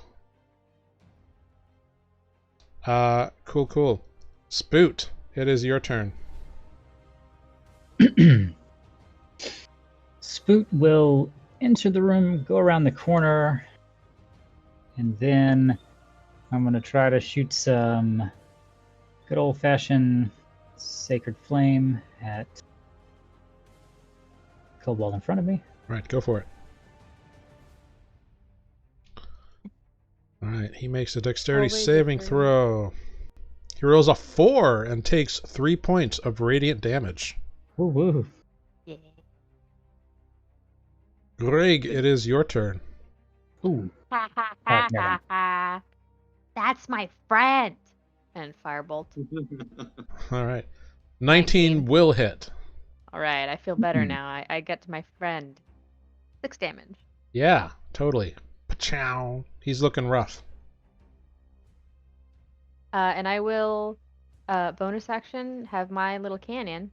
S1: Cool. Spoot, it is your turn.
S5: Spoot will enter the room, go around the corner, and then I'm going to try to shoot some good old-fashioned Sacred Flame at Kobold in front of me.
S1: Right, go for it. All right, he makes a dexterity saving throw. He rolls a 4 and takes 3 points of radiant damage.
S5: Woo woo.
S3: Yeah.
S1: Greg, it is your turn.
S5: Ooh.
S3: Ha ha
S5: Alright,
S3: ha
S5: never
S3: ha
S5: mind.
S3: ha. That's my friend. And firebolt.
S1: All right. 19 will hit.
S3: All right, I feel better
S5: Hmm.
S3: now. I get to my friend. 6 damage.
S1: Yeah, totally. Pachow. He's looking rough.
S3: And I will, bonus action, have my little cannon.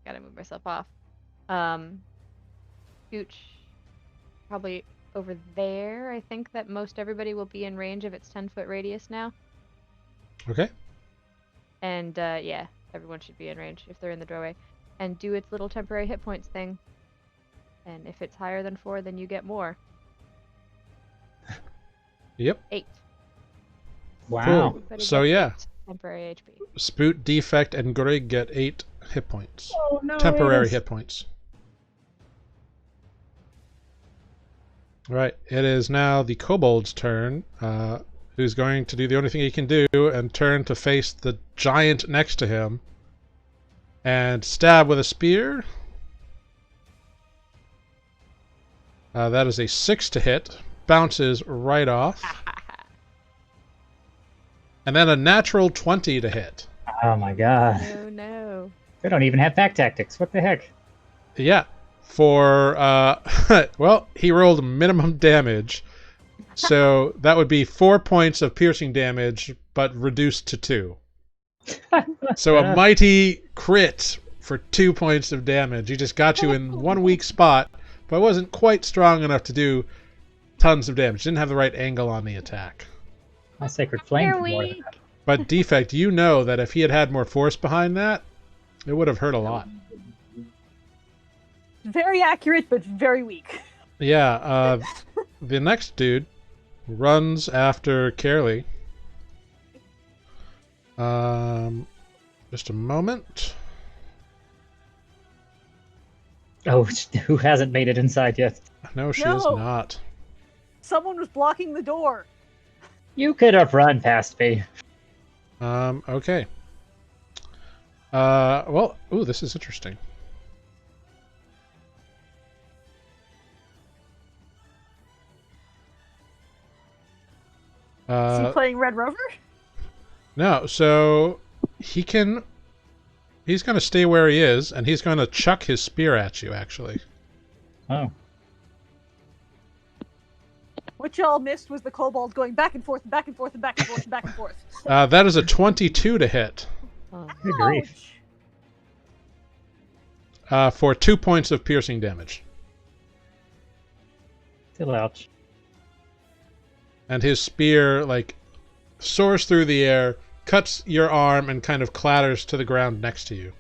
S3: Gotta move myself off. Scooch probably over there. I think that most everybody will be in range of its 10-foot radius now.
S1: Okay.
S3: And yeah, everyone should be in range if they're in the doorway. And do its little temporary hit points thing. And if it's higher than 4, then you get more.
S1: Yep.
S3: 8.
S5: Wow.
S1: Cool.
S3: Everybody
S1: So
S3: gets
S1: yeah,
S3: 8 temporary HP.
S1: Spoot, Defect, and Grig get 8 hit points.
S5: Oh no.
S1: Temporary
S5: Adis.
S1: hit points. Right. It is now the kobold's turn, who's going to do the only thing he can do and turn to face the giant next to him and stab with a spear. That is a 6 to hit. Bounces right off. And then a natural 20 to hit.
S5: Oh my god.
S3: Oh no.
S5: They don't even have pack tactics. What the heck?
S1: Yeah. For, well, he rolled minimum damage. So that would be 4 points of piercing damage, but reduced to 2. So a mighty crit for 2 points of damage. He just got you in one weak spot, but wasn't quite strong enough to do tons of damage. Didn't have the right angle on the attack.
S5: My sacred flame.
S3: You're
S5: did more than
S3: weak.
S1: But Defect, you know that if he had had more force behind that, it would have hurt a lot.
S2: Very accurate, but very weak.
S1: Yeah, the next dude runs after Caerly. Just a moment.
S5: Oh, who hasn't made it inside yet?
S1: No, she is
S2: No.
S1: not.
S2: Someone was blocking the door.
S5: You could have run past me.
S1: Okay. Well, ooh, this is interesting.
S2: Is he playing Red Rover?
S1: No, so he's going to stay where he is, and he's going to chuck his spear at you, actually.
S5: Oh.
S2: What y'all missed was the kobold going back and forth and back and forth and back and forth and back and forth.
S1: That is a 22 to hit.
S3: Oh.
S5: Good grief.
S2: Ouch.
S1: For 2 points of piercing damage.
S5: Still ouch.
S1: And his spear, like, soars through the air, cuts your arm, and kind of clatters to the ground next to you.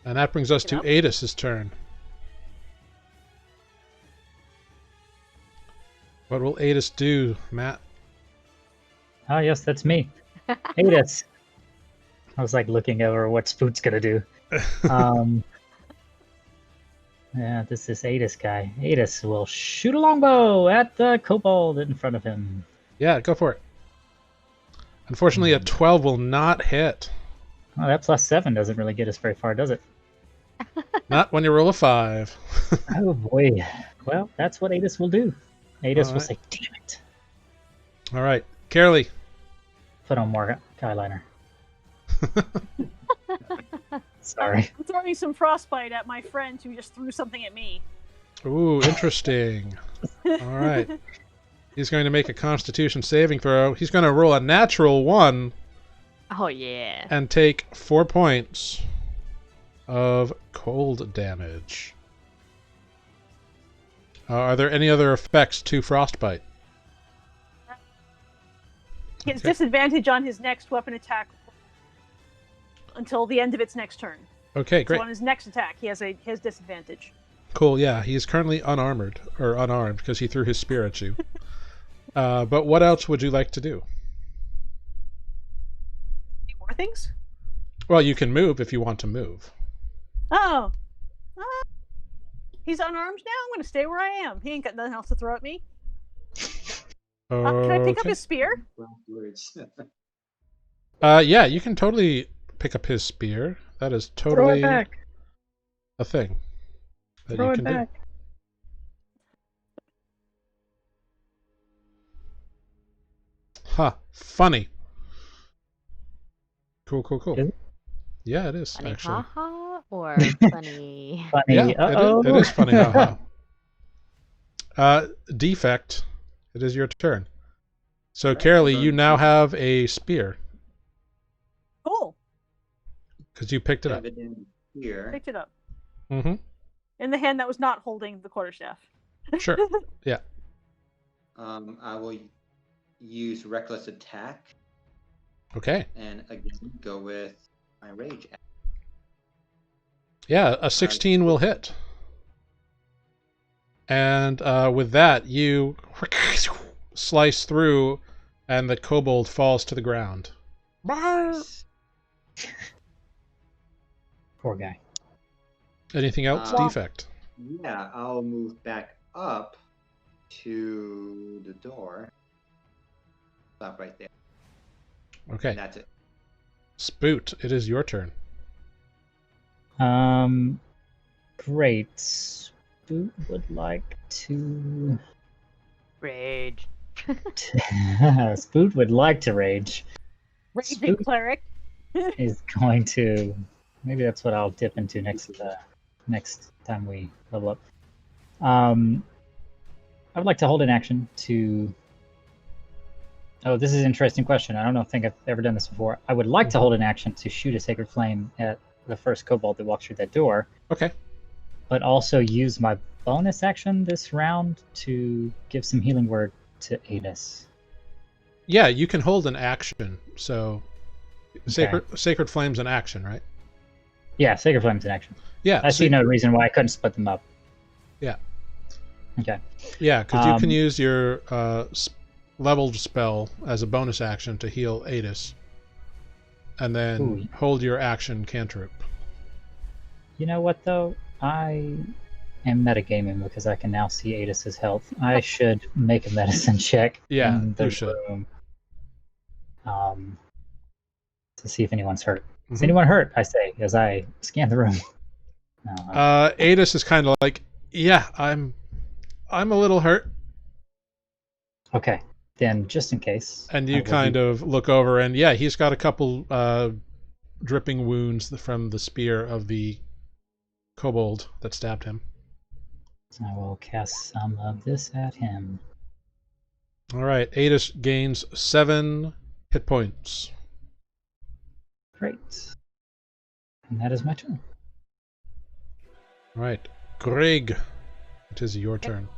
S1: And that brings us to
S2: Yep.
S1: Adis's turn. What will Adis do, Matt?
S5: Oh yes, that's me. Adis. I was like looking over what Spoot's gonna do. Yeah, this is Adis guy. Adis will shoot a longbow at the kobold in front of him.
S1: Yeah, go for it. Unfortunately, a 12 will not hit.
S5: Oh, that +7 doesn't really get us very far, does it?
S1: Not when you roll a 5.
S5: Oh boy. Well, that's what Adis will do. Adis will
S1: Alright.
S5: say, "Damn it!"
S1: All right, Caerly.
S5: Put on more eyeliner. Sorry.
S2: I'm throwing some frostbite at my friend who just threw something at me.
S1: Ooh, interesting. All right. He's going to make a Constitution saving throw. He's going to roll a natural 1
S3: Oh yeah.
S1: and take 4 points of cold damage. Are there any other effects to frostbite?
S2: He has
S1: Okay.
S2: disadvantage on his next weapon attack until the end of its next turn.
S1: Okay, great.
S2: So on his next attack, he has disadvantage.
S1: Cool, yeah. He's currently unarmed, or unarmed, because he threw his spear at you. But what else would you like to do?
S2: Any more things?
S1: Well, you can move if you want to move.
S2: Oh. He's unarmed now? I'm going to stay where I am. He ain't got nothing else to throw at me. Can I pick up
S1: Okay.
S2: his spear?
S4: Words.
S1: Yeah, you can totally pick up his spear. That is
S5: Throw
S1: totally
S5: it back.
S1: a thing that
S5: Throw
S1: you
S5: it
S1: can
S5: back.
S1: do. Huh. Funny. Cool, cool, cool.
S5: Is it?
S1: Yeah, it is,
S3: Funny,
S1: actually.
S3: haha. Or funny?
S5: Funny.
S1: Yeah,
S5: Uh-oh.
S1: it is funny how. Defect, it is your turn. So,
S4: Right,
S1: Carolee,
S4: I'm
S1: you
S4: going
S1: now
S4: to
S1: have a spear
S2: Cool.
S1: because you picked it up.
S4: shove it in here.
S2: Picked it up
S1: Mm-hmm.
S2: in the hand that was not holding the quarterstaff.
S1: Sure. Yeah.
S4: I will use reckless attack
S1: Okay.
S4: and again go with my rage.
S1: Yeah, a 16 will hit. And with that, you slice through, and the kobold falls to the ground.
S4: Nice.
S5: Poor guy.
S1: Anything else?
S4: Wow.
S1: Defect.
S4: Yeah, I'll move back up to the door. Stop right there.
S1: Okay.
S4: That's it.
S1: Spoot, it is your turn.
S5: Great. Spoot would like to.
S3: Rage.
S5: Spoot would like to rage.
S2: Raging
S5: Spook
S2: cleric.
S5: is going to. Maybe that's what I'll dip into next time we level up. I would like to hold an action to. Oh, this is an interesting question. I don't think I've ever done this before. I would like to hold an action to shoot a sacred flame at the first kobold that walks through that door.
S1: Okay.
S5: But also use my bonus action this round to give some healing word to Adis.
S1: Yeah, you can hold an action. So, Sacred Flame's an action, right?
S5: Yeah, sacred flame's an action.
S1: Yeah.
S5: I see no reason why I couldn't split them up.
S1: Yeah.
S5: Okay.
S1: Yeah, because you can use your leveled spell as a bonus action to heal Adis, and then hold your action cantrip.
S5: You know what, though? I am metagaming because I can now see Adis's health. I should make a medicine check in the room to see if anyone's hurt. Is anyone hurt, I say, as I scan the room? No,
S1: Adis is kind of like, yeah, I'm a little hurt.
S5: Okay, then just in case.
S1: And you kind of look over, and yeah, he's got a couple dripping wounds from the spear of the kobold that stabbed him.
S5: I will cast some of this at him.
S1: All right, Adis gains 7 hit points.
S5: Great. And that is my turn.
S1: All right, Greg, it is your turn.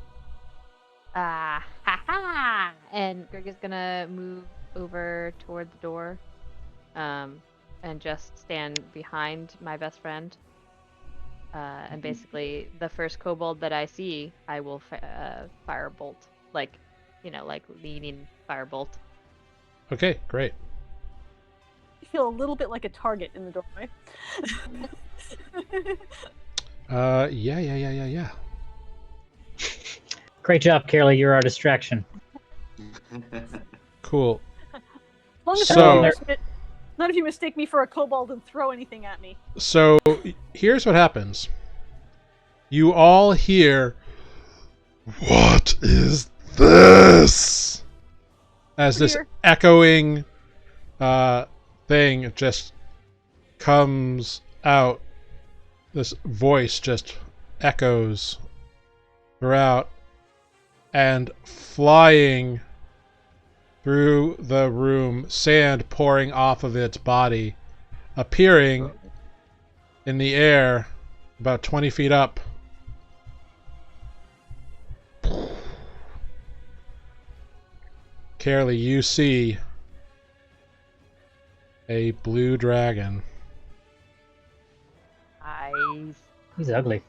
S3: Ha ha! And Greg is gonna move over toward the door, and just stand behind my best friend. And basically, the first kobold that I see, I will firebolt, like leaning firebolt.
S1: Okay, great.
S2: You feel a little bit like a target in the doorway.
S1: Yeah.
S5: Great job, Carolee. You're our distraction.
S1: Cool.
S2: As long as
S1: So-
S2: none of you mistake me for a kobold and throw anything at me.
S1: So here's what happens. You all hear, "What is this?" As this
S2: Here.
S1: echoing thing just comes out. This voice just echoes throughout, and flying through the room, sand pouring off of its body, appearing in the air about 20 feet up. Carolee, you see a blue dragon.
S3: Nice.
S5: He's ugly.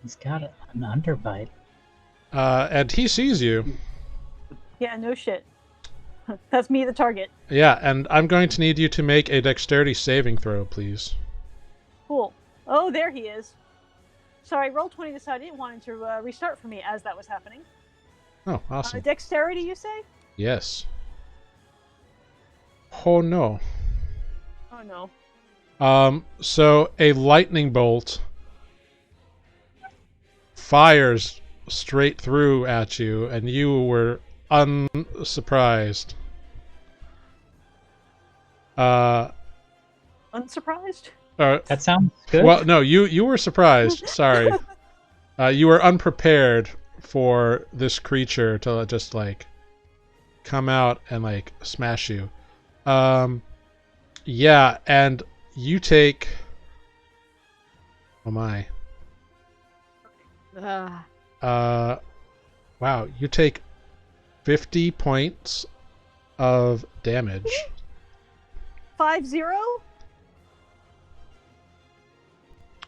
S5: He's got an underbite.
S1: And he sees you.
S2: Yeah, no shit. That's me, the target.
S1: Yeah, and I'm going to need you to make a dexterity saving throw, please.
S2: Cool. Oh, there he is. Sorry, roll 20 decided it wanted to restart for me as that was happening.
S1: Oh, awesome.
S2: Dexterity, you say?
S1: Yes. Oh, no.
S2: Oh, no.
S1: So a lightning bolt fires straight through at you, and you were unsurprised.
S2: Unsurprised?
S5: That sounds good.
S1: Well, no, you were surprised. Sorry. You were unprepared for this creature to just like come out and like smash you. Yeah, and you take. Oh my. Wow, you take 50 points of damage.
S2: 50?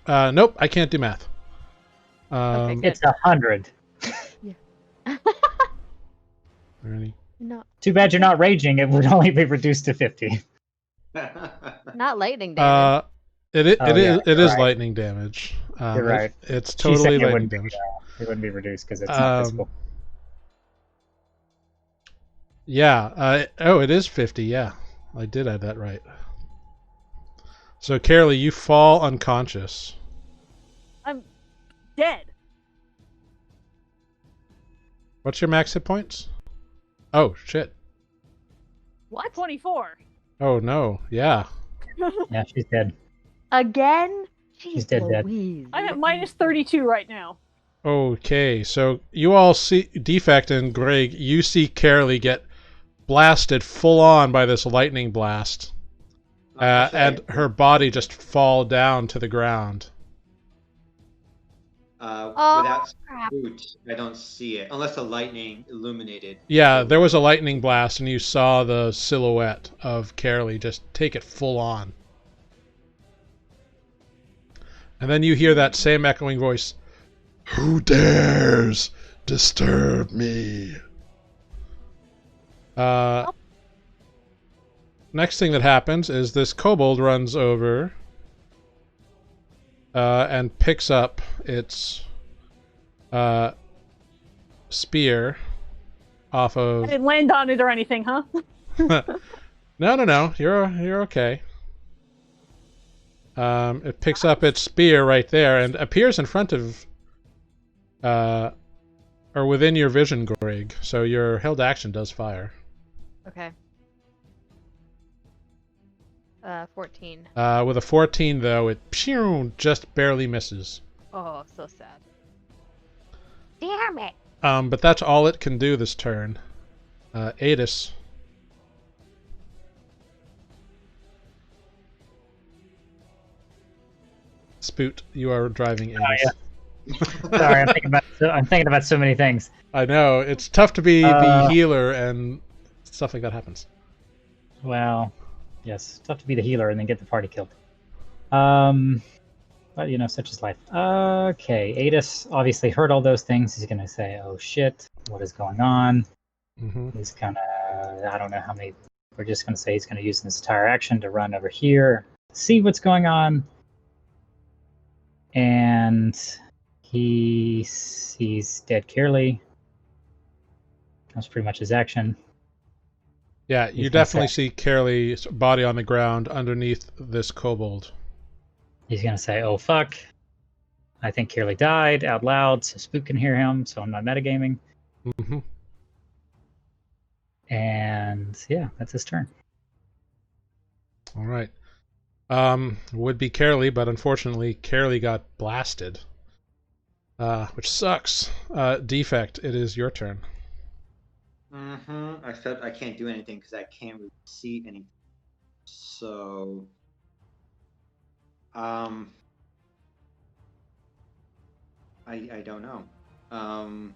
S1: Nope, I can't do math.
S3: Okay, good.
S5: It's 100.
S1: Really?
S3: No,
S5: Too bad you're not raging. It would only be reduced to 50.
S3: not lightning damage.
S1: It
S5: Oh, yeah,
S1: is
S5: you're right.
S1: lightning damage.
S5: You're right.
S1: It's
S5: She's
S1: totally
S5: saying it
S1: lightning
S5: wouldn't be,
S1: damage.
S5: it wouldn't be reduced because it's not physical.
S1: Yeah. Oh, it is 50. Yeah, I did add that right. So, Carolee, you fall unconscious.
S2: I'm dead.
S1: What's your max hit points? Oh, shit.
S3: What?
S2: 24.
S1: Oh, no. Yeah.
S5: Yeah, she's dead.
S3: Again?
S5: She's dead.
S3: Louise.
S2: I'm at minus 32 right now.
S1: Okay, so you all see Defect and Greg. You see Carolee get blasted full on by this lightning blast, and her body just fall down to the ground.
S4: Without
S3: crap.
S4: boots, I don't see it unless the lightning illuminated.
S1: Yeah, there was a lightning blast, and you saw the silhouette of Carolee just take it full on. And then you hear that same echoing voice, "Who dares disturb me?" Next thing that happens is this kobold runs over and picks up its spear off
S2: I
S1: of...
S2: didn't land on it or anything, huh?
S1: No. You're okay. It picks up its spear right there and appears in front of... or within your vision, Greg. So your held action does fire.
S3: Okay. 14.
S1: With a 14, though, it just barely misses.
S3: Oh, so sad. Damn it!
S1: But that's all it can do this turn. Adis. Spoot, you are driving Adis.
S5: Yeah. Sorry, I'm thinking about so many things.
S1: I know, it's tough to be the healer and stuff like that happens.
S5: Well, yes, tough to be the healer and then get the party killed. But you know, such is life. Okay, Adis obviously heard all those things. He's gonna say, "Oh shit, what is going on?"
S1: Mm-hmm.
S5: He's gonna, I don't know how many. We're just gonna say he's gonna use this entire action to run over here, see what's going on, and he sees dead Carolee. That's pretty much his action.
S1: Yeah, you definitely see Carolee's body on the ground underneath this kobold.
S5: He's gonna say, "Oh fuck, I think Carolee died," out loud, so Spook can hear him. So I'm not metagaming.
S1: Mm-hmm.
S5: And yeah, that's his turn.
S1: All right. Would be Carolee, but unfortunately, Carolee got blasted, which sucks. Defect, it is your turn.
S4: Except I can't do anything because I can't really see anything. So, I don't know. I'm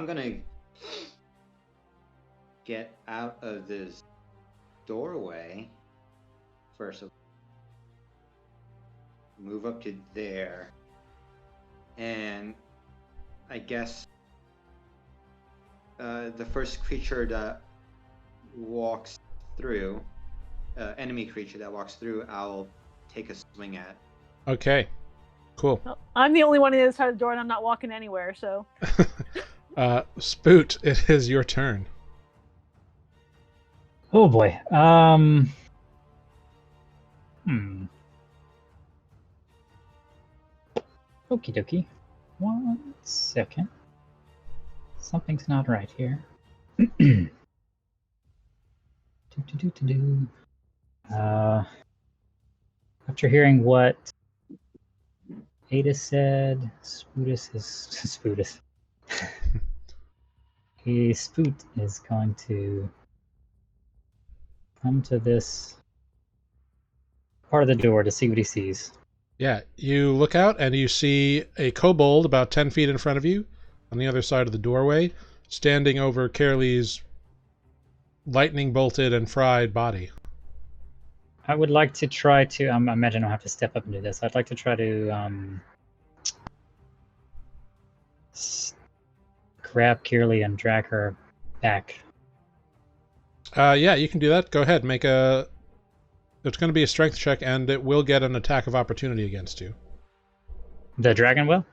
S4: gonna get out of this doorway first. Move up to there, and I guess the first creature that walks through, enemy creature that walks through, I'll take a swing at.
S1: Okay, cool.
S2: Well, I'm the only one on the other side of the door, and I'm not walking anywhere, so...
S1: Spoot, it is your turn.
S5: Oh boy. Okie dokie. 1 second. Something's not right here. After hearing what Ada said, Spootus is Spootus. Spoot is going to come to this part of the door to see what he sees.
S1: Yeah, you look out and you see a kobold about 10 feet in front of you on the other side of the doorway, standing over Caerlee's lightning bolted and fried body.
S5: I would like to try to. I imagine I'll have to step up and do this. I'd like to try to grab Caerlee and drag her back.
S1: Yeah, you can do that. Go ahead, make a... It's going to be a strength check, and it will get an attack of opportunity against you.
S5: The dragon will?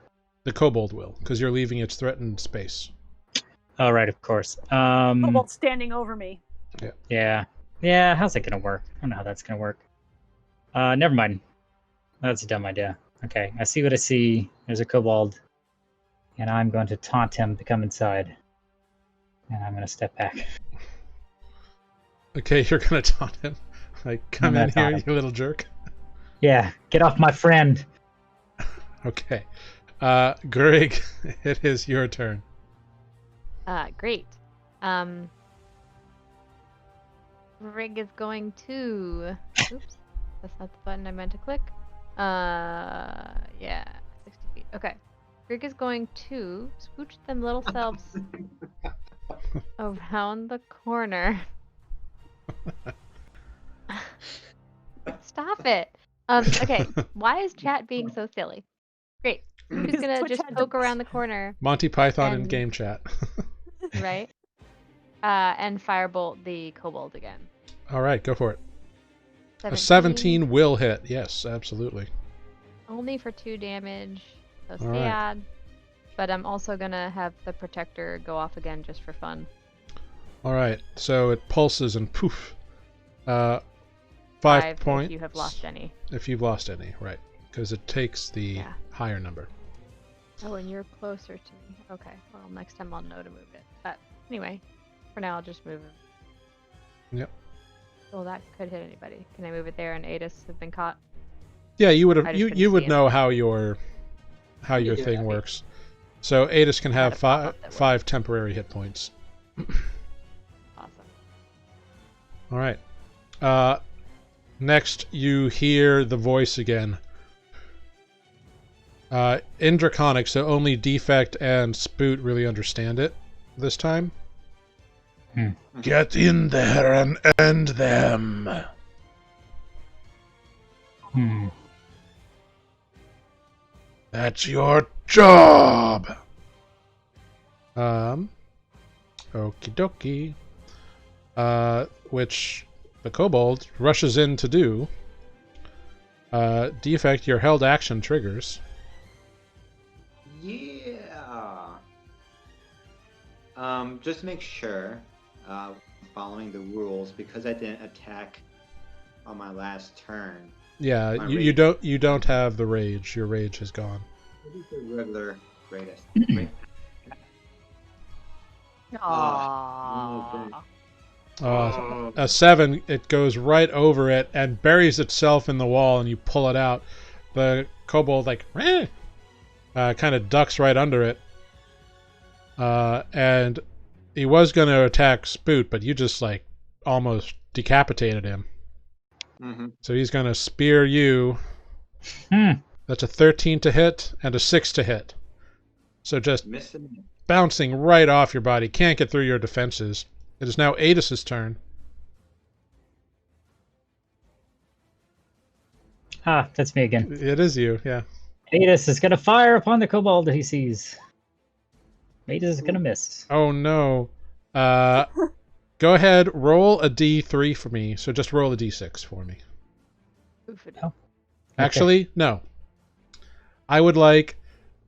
S1: The kobold will, because you're leaving its threatened space.
S5: Oh, right, of course.
S2: Kobold standing over me.
S5: Yeah. Yeah, how's that going to work? I don't know how that's going to work. Never mind. That's a dumb idea. Okay, I see what I see. There's a kobold. And I'm going to taunt him to come inside. And I'm going to step back.
S1: Okay, you're going to taunt him. Like, come in here, you little jerk.
S5: Yeah, get off my friend.
S1: Okay. Greg, it is your turn.
S3: Great. Rig is going to... Oops, that's not the button I meant to click. Yeah, 60 feet. Okay. Rig is going to scooch them little selves around the corner. Stop it. Okay, why is chat being so silly? Great. Who's gonna
S2: Twitch
S3: just
S2: had
S3: poke
S2: to-
S3: around the corner,
S1: Monty Python in
S3: And-
S1: game chat.
S3: right? And firebolt the kobold again.
S1: All right, go for it.
S3: 17,
S1: A 17 will hit. Yes, absolutely.
S3: Only for 2 damage, so
S1: All right.
S3: sad. But I'm also gonna have the protector go off again just for fun.
S1: All right, so it pulses and poof. 5 points.
S3: If you have lost any.
S1: If you've lost any, right. Because it takes the
S3: Yeah.
S1: higher number.
S3: Oh, and you're closer to me. Okay, well, next time I'll know to move it. But anyway, for now I'll just move it.
S1: Yep.
S3: Well, that could hit anybody. Can I move it there and Adis have been caught?
S1: Yeah, you would
S3: I
S1: have.
S3: just
S1: You
S3: couldn't
S1: you
S3: see
S1: would
S3: it.
S1: know how your thing
S3: Yeah.
S1: works. So Adis can have
S3: Had a pop-up that
S1: five temporary hit points.
S3: Awesome.
S1: All right. Next, you hear the voice again. In Draconic, so only Defect and Spoot really understand it this time. Get in there and end them. That's your job. Okie dokie. Which the kobold rushes in to do. Defect, your held action triggers.
S4: Yeah. Just to make sure, following the rules, because I didn't attack on my last turn.
S1: Yeah,
S4: My
S1: you
S4: rage.
S1: don't have the rage. Your rage is gone.
S4: What is the regular greatest?
S3: Aww.
S1: A 7, it goes right over it and buries itself in the wall, and you pull it out. The kobold kind of ducks right under it, and he was going to attack Spoot, but you just almost decapitated him.
S4: Mm-hmm.
S1: So he's going to spear you. That's a 13 to hit and a 6 to hit. So just
S4: Missing.
S1: bouncing right off your body. Can't get through your defenses. It is now Adis's turn.
S5: Ah, that's me again.
S1: It is you, yeah.
S5: Adis is going to fire upon the kobold that he sees. Adis is going to miss.
S1: Oh no. Go ahead, roll a d3 for me. So just roll a d6 for me.
S5: Oh.
S1: Actually, no. I would like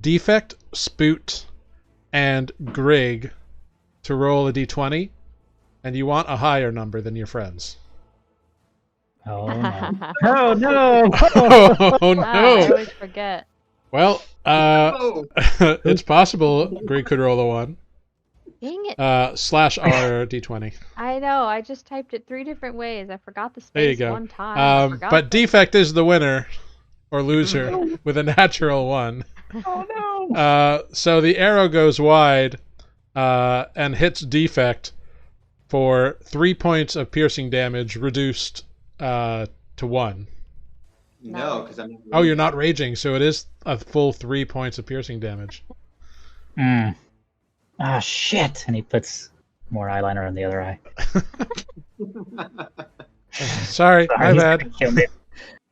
S1: Defect, Spoot, and Grig to roll a d20, and you want a higher number than your friends.
S5: Oh no. Oh no!
S1: Oh
S3: I
S1: no!
S3: always forget.
S1: Well,
S4: Oh,
S1: it's possible Grig could roll a 1.
S3: Dang it.
S1: Slash R D20.
S3: I know. I just typed it 3 different ways. I forgot the space
S1: There you go.
S3: one time. I forgot
S1: But Defect is the winner or loser with a natural 1.
S5: Oh no!
S1: So the arrow goes wide and hits Defect for 3 points of piercing damage, reduced to 1.
S4: No, because I'm.
S1: Oh, you're not raging, so it is a full 3 points of piercing damage.
S5: Ah, shit! And he puts more eyeliner on the other eye.
S1: Sorry, my
S5: he's
S1: bad.
S5: Gonna kill me.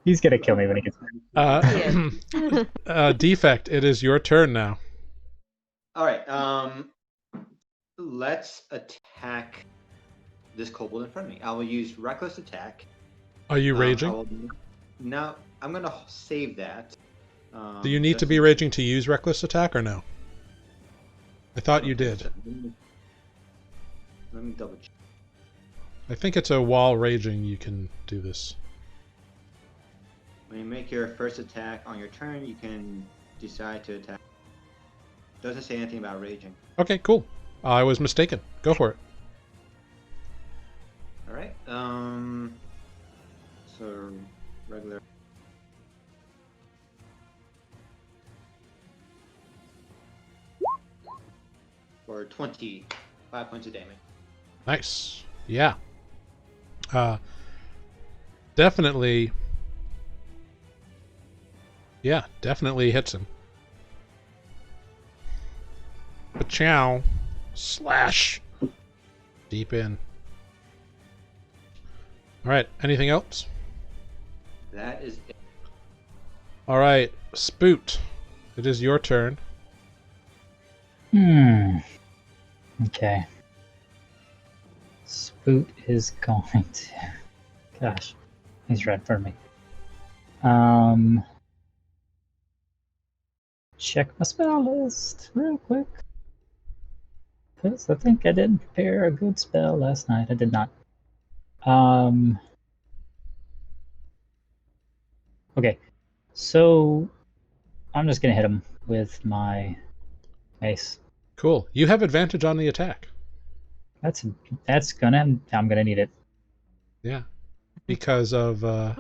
S5: He's gonna kill me when he gets back.
S1: Defect, it is your turn now.
S4: All right. Let's attack this kobold in front of me. I will use reckless attack.
S1: Are you raging?
S4: No, I'm gonna save that.
S1: Do you need to be raging to use reckless attack or no? I thought you did.
S4: Let me double check.
S1: I think it's a while raging you can do this.
S4: When you make your first attack on your turn, you can decide to attack. Doesn't say anything about raging.
S1: Okay, cool. I was mistaken. Go for it.
S4: All right. So regular. For 25 points of damage.
S1: Nice. Yeah. Definitely. Yeah, definitely hits him. Pachow. Slash. Deep in. Alright, anything else?
S4: That is it.
S1: Alright, Spoot. It is your turn.
S5: Okay. Spoot is going to. Gosh, he's right for me. Check my spell list real quick. Because I think I didn't prepare a good spell last night. I did not. Okay, so I'm just gonna hit him with my mace.
S1: Cool. You have advantage on the attack.
S5: I'm gonna need it.
S1: Yeah. Because of oh,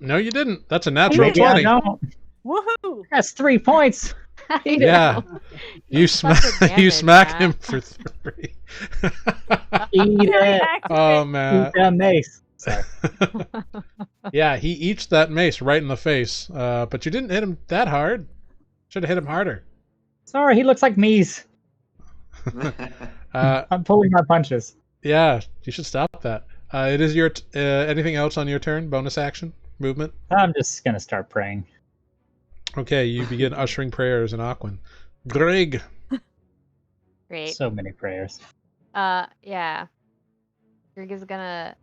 S1: no you didn't. That's a natural
S5: Maybe I
S1: 20.
S5: don't.
S2: Woohoo!
S5: That's 3 points.
S3: I
S1: Yeah.
S3: know.
S1: You
S3: Such a
S1: you
S3: damage,
S1: smack
S3: Matt.
S1: him for 3.
S5: Eat
S2: Very
S5: it.
S2: active.
S1: Oh man.
S5: Eat that mace. Sorry.
S1: Yeah, he eats that mace right in the face. But you didn't hit him that hard. Should have hit him harder.
S5: Sorry, he looks like me's. I'm pulling my punches.
S1: Yeah, you should stop that. It is your anything else on your turn? Bonus action? Movement?
S5: I'm just gonna start praying.
S1: Okay, you begin ushering prayers in Aquin. Greg.
S3: Great.
S5: So many prayers.
S3: Yeah. Grig is gonna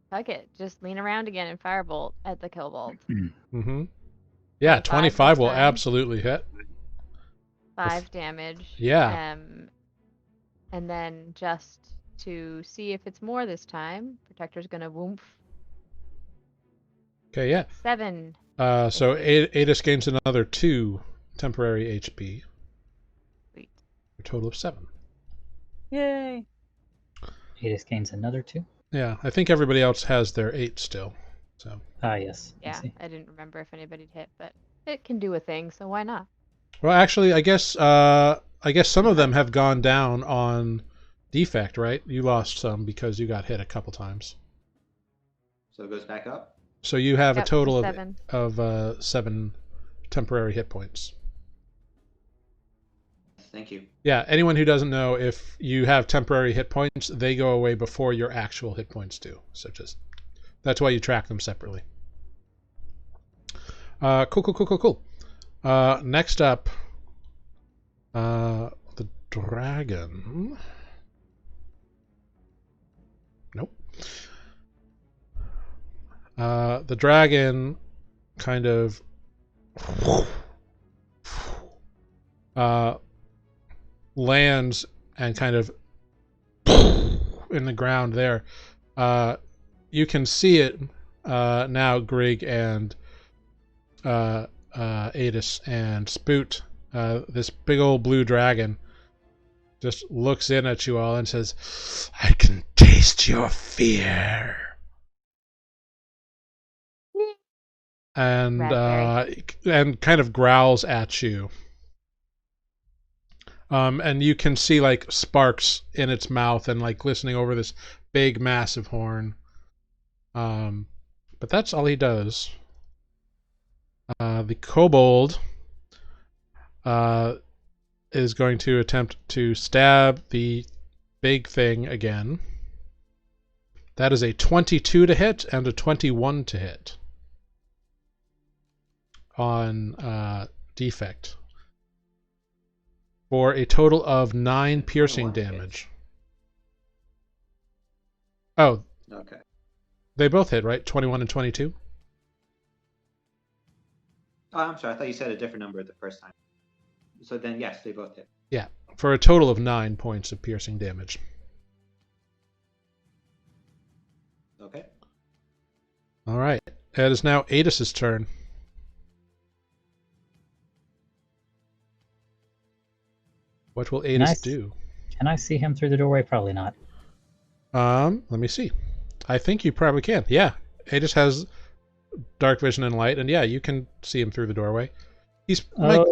S3: fuck it. Just lean around again and firebolt at the kobold.
S1: Mm-hmm. Yeah,
S3: 25
S1: 25 will
S3: this time.
S1: absolutely hit.
S3: 5 damage.
S1: Yeah.
S3: And then just to see if it's more this time, Protector's gonna woomph.
S1: Okay, yeah.
S3: 7.
S1: So Adis gains another 2 temporary HP.
S3: Sweet.
S1: A total of 7.
S2: Yay!
S5: He just gains another 2.
S1: Yeah, I think everybody else has their 8 still. So.
S5: Yes. I
S3: Yeah,
S5: see.
S3: I didn't remember if anybody'd hit, but it can do a thing, so why not?
S1: Well, actually, I guess some of them have gone down on defect, right? You lost some because you got hit a couple times.
S4: So it goes back up.
S1: So you have
S3: Yep,
S1: a total
S3: 7.
S1: of 7 temporary hit points.
S4: Thank you.
S1: Yeah, anyone who doesn't know, if you have temporary hit points, they go away before your actual hit points do. So that's why you track them separately. Cool. Next up, the dragon. Nope. The dragon kind of lands and kind of in the ground there. You can see it now, Grig and Adis and Spoot. This big old blue dragon just looks in at you all and says, "I can taste your fear." And and kind of growls at you. And you can see like sparks in its mouth and like glistening over this big, massive horn. But that's all he does. The kobold is going to attempt to stab the big thing again. That is a 22 to hit and a 21 to hit on defect, for a total of 9 piercing damage. Oh,
S4: Okay.
S1: they both hit, right? 21 and 22?
S4: Oh, I'm sorry. I thought you said a different number the first time. So then, yes, they both hit.
S1: Yeah, for a total of 9 points of piercing damage.
S4: Okay.
S1: All right. It is now Adis's turn. What will Adis do?
S5: Can I see him through the doorway? Probably not.
S1: Let me see. I think you probably can. Yeah, Adis has dark vision and light, and yeah, you can see him through the doorway. He's like,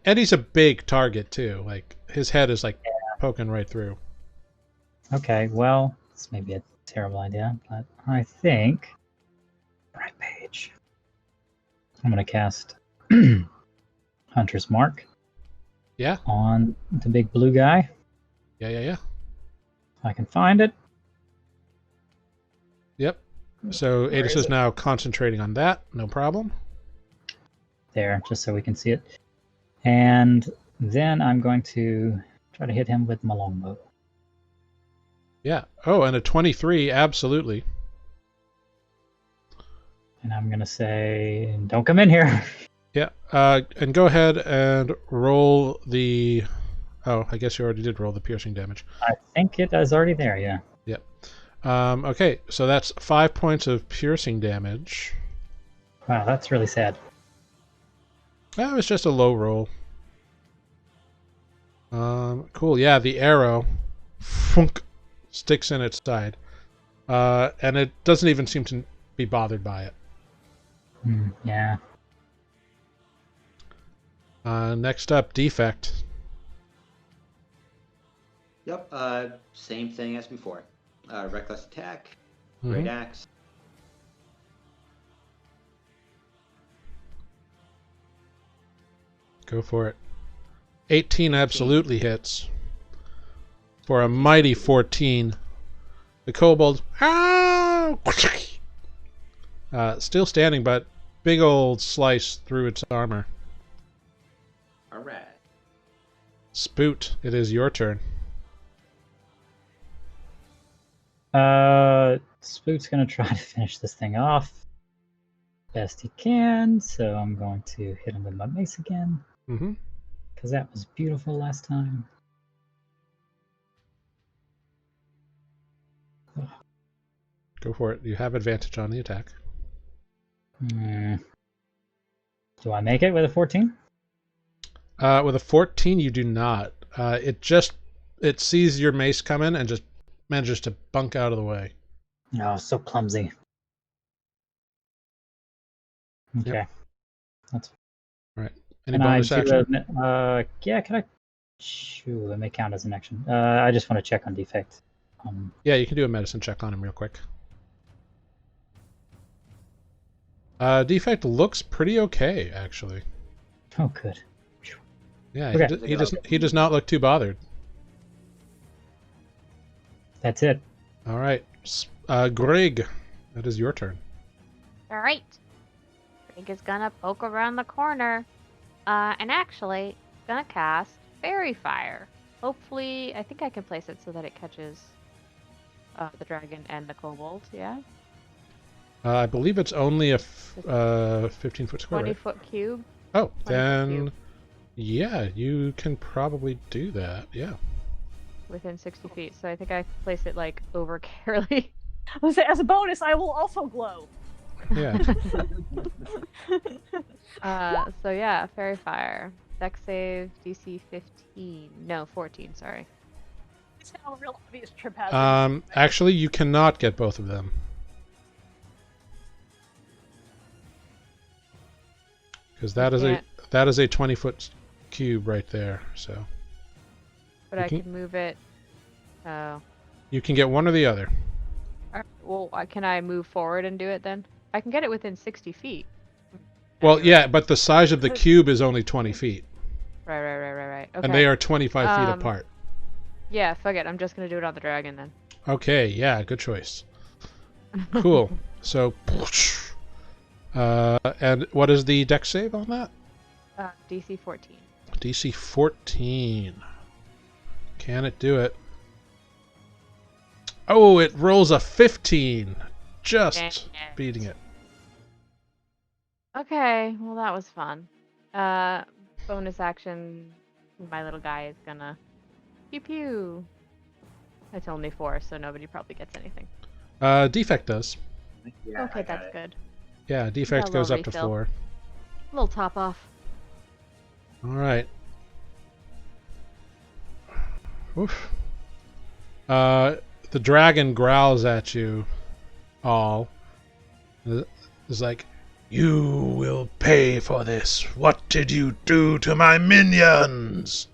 S1: and he's a big target too. Like his head is like poking right through.
S5: Okay, well, this may be a terrible idea, but I think right page. I'm gonna cast Hunter's Mark.
S1: Yeah.
S5: On the big blue guy.
S1: Yeah.
S5: If I can find it.
S1: Yep. So Adis is now concentrating on that. No problem.
S5: There, just so we can see it. And then I'm going to try to hit him with my longbow.
S1: Yeah. Oh, and a 23, absolutely.
S5: And I'm going to say, don't come in here.
S1: Yeah. And go ahead and roll the... Oh, I guess you already did roll the piercing damage.
S5: I think it is already there, yeah.
S1: Yep. Okay, so that's 5 points of piercing damage.
S5: Wow, that's really sad.
S1: That was just a low roll. Cool. Yeah, the arrow sticks in its side. And it doesn't even seem to be bothered by it.
S5: Yeah.
S1: Next up, defect.
S4: Yep. Same thing as before. Reckless attack. Great axe.
S1: Go for it. 18 absolutely hits. For a mighty 14. The kobold, still standing, but big old slice through its armor.
S4: All right.
S1: Spoot, it is your turn.
S5: Spoot's gonna try to finish this thing off best he can, so I'm going to hit him with my mace again. Because that was beautiful last time.
S1: Go for it. You have advantage on the attack.
S5: Do I make it with a 14?
S1: With a 14, you do not. It sees your mace coming and just manages to bunk out of the way.
S5: Oh, so clumsy. Okay.
S1: Yep.
S5: That's
S1: right. Any bonus action?
S5: Yeah, can I? Shoot, it may count as an action. I just want to check on defect.
S1: Yeah, you can do a medicine check on him real quick. Defect looks pretty okay, actually.
S5: Oh, good.
S1: Yeah,
S5: okay.
S1: he does not look too bothered.
S5: That's it.
S1: All right, Greg, that is your turn.
S3: All right. Greg is gonna poke around the corner, and actually gonna cast Fairy Fire. Hopefully, I think I can place it so that it catches the dragon and the kobold. Yeah.
S1: I believe it's only a 15-foot square.
S3: 20-foot cube.
S1: Oh, then yeah, you can probably do that. Yeah.
S3: Within 60 feet, so I think I place it like over Carolee.
S2: As a bonus, I will also glow.
S1: Yeah.
S3: So yeah, Fairy Fire. Dex save DC 15. No, 14, sorry.
S2: That's now a real obvious trip hazard.
S1: Actually, you cannot get both of them. Because that is
S3: can't.
S1: a 20-foot cube right there. So.
S3: But I can move it. Oh.
S1: You can get one or the other.
S3: Well, can I move forward and do it then? I can get it within 60 feet.
S1: Well, yeah, but the size of the cube is only 20 feet.
S3: Right. Okay.
S1: And they are 25 feet apart.
S3: Yeah, fuck it. I'm just gonna do it on the dragon then.
S1: Okay, yeah, good choice. Cool. So, and what is the dex save on that?
S3: DC 14.
S1: DC 14. Can it do it? Oh, it rolls a 15. Just beating it.
S3: Okay, well that was fun. Bonus action, my little guy is gonna pew pew. It's only 4, so nobody probably gets anything.
S1: Defect does.
S4: Yeah,
S3: Okay, that's good.
S1: Yeah, defect goes up to 4.
S3: A little top off.
S1: All right. Oof. The dragon growls at you all. It's like, you will pay for this. What did you do to my minions?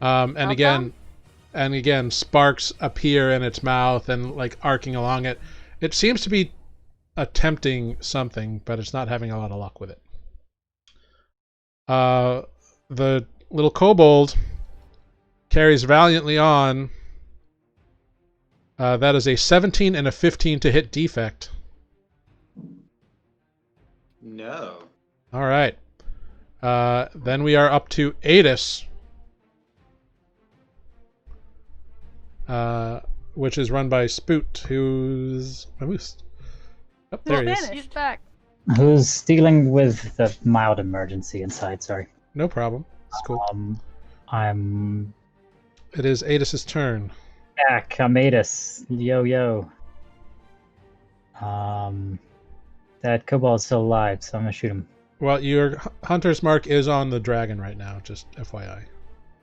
S1: And again, sparks appear in its mouth and like arcing along it. It seems to be attempting something, but it's not having a lot of luck with it. The little kobold carries valiantly on. That is a 17 and a 15 to hit defect.
S4: No.
S1: All right. Then we are up to Adis, which is run by Spoot, who's a moose. Oh, there he is.
S3: He's back.
S5: Who's dealing with the mild emergency inside? Sorry.
S1: No problem. It's cool.
S5: I'm
S1: It is Adis's turn.
S5: back. I'm Adis. Yo. That kobold's still alive, so I'm gonna shoot him.
S1: Well, your hunter's mark is on the dragon right now, just FYI.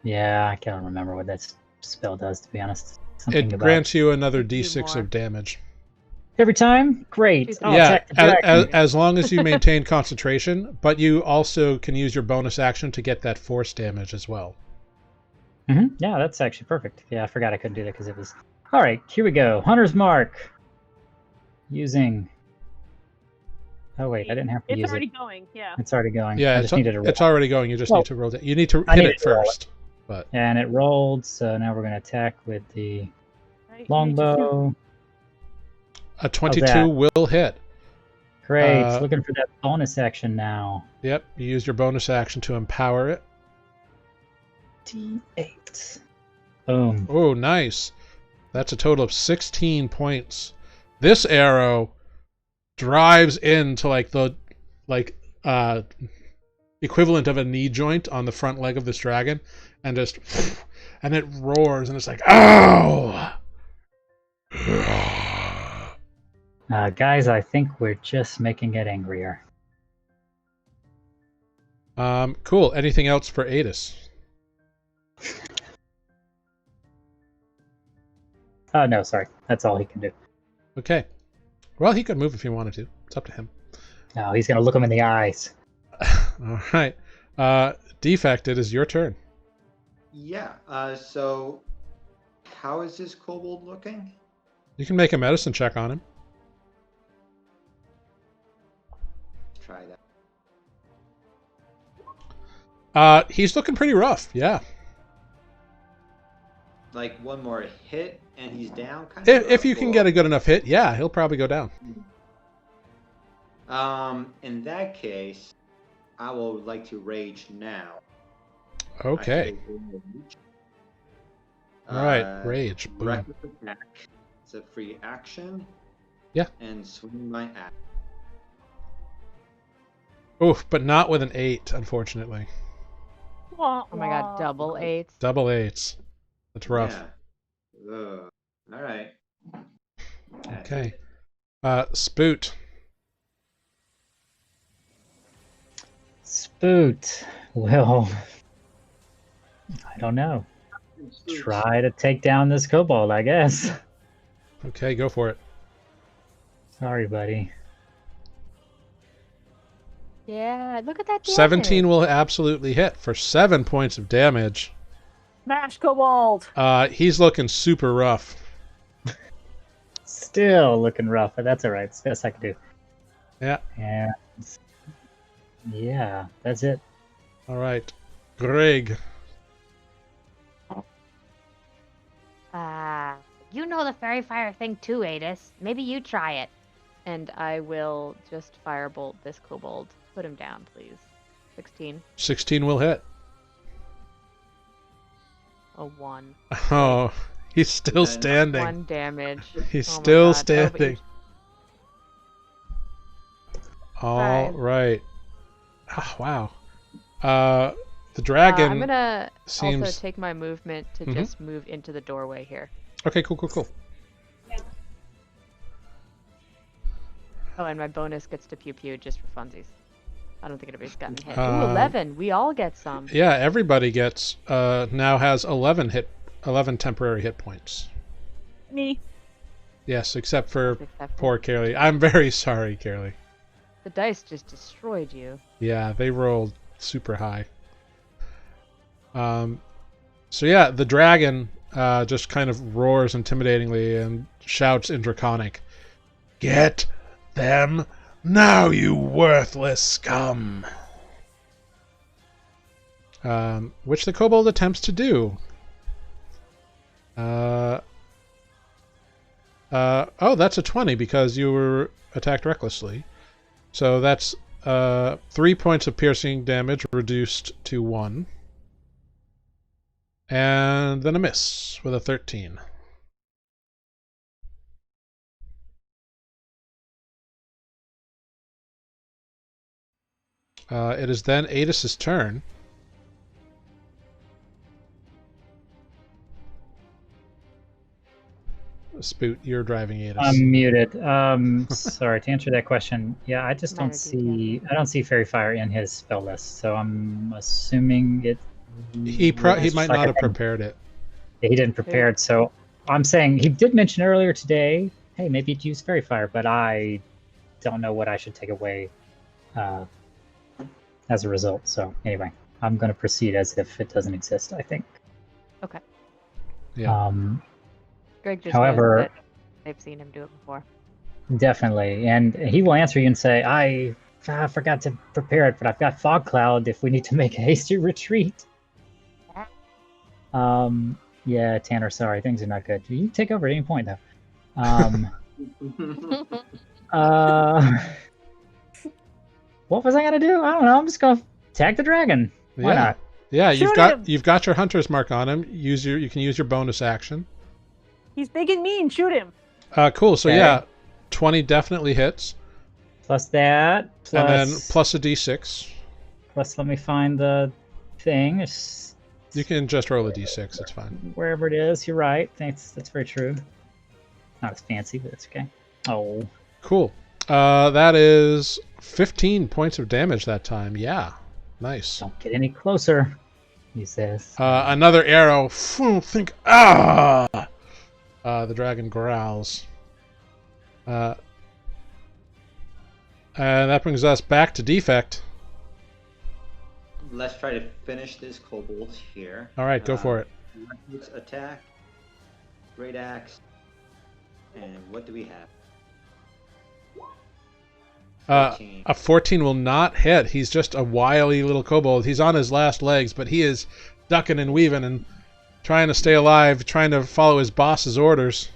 S5: Yeah, I can't remember what that spell does, to be honest. Something
S1: It grants you another d6
S3: more.
S1: of damage.
S5: every time. Great. I'll
S1: Yeah,
S5: attack the dragon.
S1: as long as you maintain concentration, but you also can use your bonus action to get that force damage as well.
S5: Yeah, that's actually perfect. Yeah, I forgot I couldn't do that because it was. All right, here we go. Hunter's mark. Using. Oh wait, I didn't have to
S2: It's
S5: use
S2: already
S5: it.
S2: going, yeah.
S5: It's already going.
S1: Yeah,
S5: I just needed to roll.
S1: it's already going. You just
S5: Well,
S1: need to roll it. You need to
S5: I
S1: hit
S5: need
S1: it
S5: to roll it.
S1: first. But
S5: And it rolled, so now we're going to attack with the
S2: Right,
S5: longbow.
S1: a 22
S5: that?
S1: will hit.
S5: Great. Looking for that bonus action now.
S1: Yep, you use your bonus action to empower it.
S5: D8. Boom.
S1: Oh, nice. That's a total of 16 points. This arrow drives into the equivalent of a knee joint on the front leg of this dragon, and just and it roars, and it's like, ow!
S5: Guys, I think we're just making it angrier.
S1: Cool. Anything else for Adis?
S5: Oh, no, sorry. That's all he can do.
S1: Okay. Well, he could move if he wanted to. It's up to him.
S5: No, he's going to look him in the eyes.
S1: All right. Defect, it is your turn.
S4: Yeah. So, how is this kobold looking?
S1: You can make a medicine check on him.
S4: Try that.
S1: He's looking pretty rough, yeah.
S4: Like one more hit and he's down. Kind of.
S1: If you can get a good enough hit, yeah, he'll probably go down.
S4: In that case, I would like to rage now.
S1: Okay. All right, rage. Boom.
S4: Reckless attack. It's a free action.
S1: Yeah.
S4: And swing my axe.
S1: Oof, but not with an 8, unfortunately.
S3: Oh my god, double 8s.
S1: Double 8s. That's rough.
S4: Yeah. Ugh. All right.
S1: Okay. Spoot.
S5: Spoot. Well, I don't know. try to take down this kobold, I guess.
S1: Okay, go for it.
S5: Sorry, buddy.
S3: Yeah, look at that damage.
S1: 17 will absolutely hit for 7 points of damage.
S2: Smash Kobold!
S1: He's looking super rough.
S5: Still looking rough, but that's alright. It's the best I can do.
S1: Yeah.
S5: And yeah, that's it.
S1: All right. Greg.
S3: You know the fairy fire thing too, Adis. Maybe you try it. And I will just firebolt this kobold. Put him down, please. 16.
S1: 16 will hit.
S3: A 1.
S1: Oh, he's still standing.
S3: 1 damage.
S1: He's
S3: Oh my
S1: still
S3: God. Oh, but
S1: standing. All right. Oh, wow. The dragon
S3: I'm gonna
S1: seems...
S3: also take my movement to just move into the doorway here.
S1: Okay, cool.
S3: Oh, and my bonus gets to pew pew just for funsies. I don't think anybody's gotten hit. Ooh, 11. We all get some.
S1: Yeah, everybody gets now has 11 temporary hit points.
S2: Me.
S1: Yes, except for
S3: Except for-
S1: poor Carly. I'm very sorry, Carly.
S3: The dice just destroyed you.
S1: Yeah, they rolled super high. So yeah, the dragon just kind of roars intimidatingly and shouts in Draconic, "Get them now, you worthless scum!" Which the kobold attempts to do. Oh, that's a 20 because you were attacked recklessly. So that's 3 points of piercing damage reduced to 1. And then a miss with a 13. It is then Adis's turn. Spoot, you're driving Adis.
S5: I'm muted. Sorry, to answer that question. Yeah, I just don't
S3: Minor
S5: I don't see Fairy Fire in his spell list, so I'm assuming it.
S1: He might
S5: like
S1: not
S5: I
S1: have
S5: think
S1: prepared it.
S5: He didn't prepare it, so I'm saying he did mention earlier today, hey, maybe you'd use Fairy Fire, but I don't know what I should take away as a result. So anyway, I'm going to proceed as if it doesn't exist, I think.
S3: Okay.
S1: Yeah.
S3: Greg just
S5: However-
S3: knows that they've seen him do it before.
S5: Definitely. And he will answer you and say, I forgot to prepare it, but I've got Fog Cloud if we need to make a hasty retreat. Yeah, Tanner, sorry, things are not good. You can take over at any point, though. What was I gonna do? I don't know. I'm just gonna attack the dragon. Why
S1: Yeah.
S5: not?
S1: Yeah,
S2: Shoot him!
S1: you've got your hunter's mark on him. You can use your bonus action.
S2: He's big and mean. Shoot him.
S1: Cool. So
S5: Okay.
S1: yeah, 20 definitely hits,
S5: Plus that.
S1: and then
S5: Plus,
S1: plus a d6.
S5: plus let me find the thing. It's
S1: You can just roll a d6. It's fine.
S5: wherever it is. You're right. That's very true. Not as fancy, but it's okay. Oh,
S1: Cool. That is 15 points of damage that time. Yeah, nice.
S5: don't get any closer, he says.
S1: Another arrow. Think. Ah! The dragon growls. And that brings us back to Defect.
S4: Let's try to finish this kobold here.
S1: All right, go for it.
S4: Let's attack. Great axe. And what do we have? 14.
S1: A 14 will not hit. He's just a wily little kobold. He's on his last legs, but he is ducking and weaving and trying to stay alive, trying to follow his boss's orders.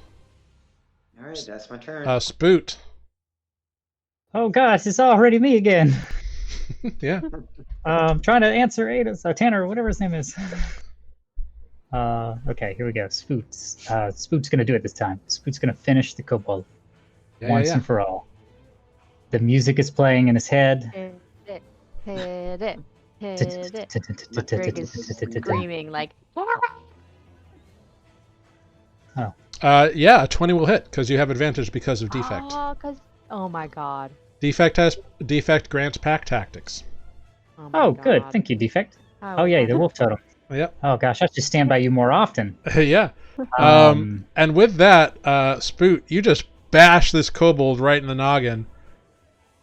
S4: All right, that's my turn.
S1: Spoot.
S5: Oh gosh, it's already me again.
S1: Yeah.
S5: I'm trying to answer Ada's, Tanner, whatever his name is. Okay, here we go. Spoot's. Spoot's gonna do it this time. Spoot's gonna finish the kobold once and for all. The music is playing in his head.
S3: Hit it. Greg is screaming like.
S1: Yeah, a 20 will hit because you have advantage because of Defect.
S3: Oh my god.
S1: Defect grants pack tactics.
S5: Oh,
S3: my
S5: good.
S3: God.
S5: Thank you, Defect.
S3: How
S5: Oh, yeah, the wolf totem.
S1: Yep.
S5: Oh gosh, I should stand by you more often.
S1: Yeah.
S5: Um,
S1: And with that, Spoot, you just bash this kobold right in the noggin.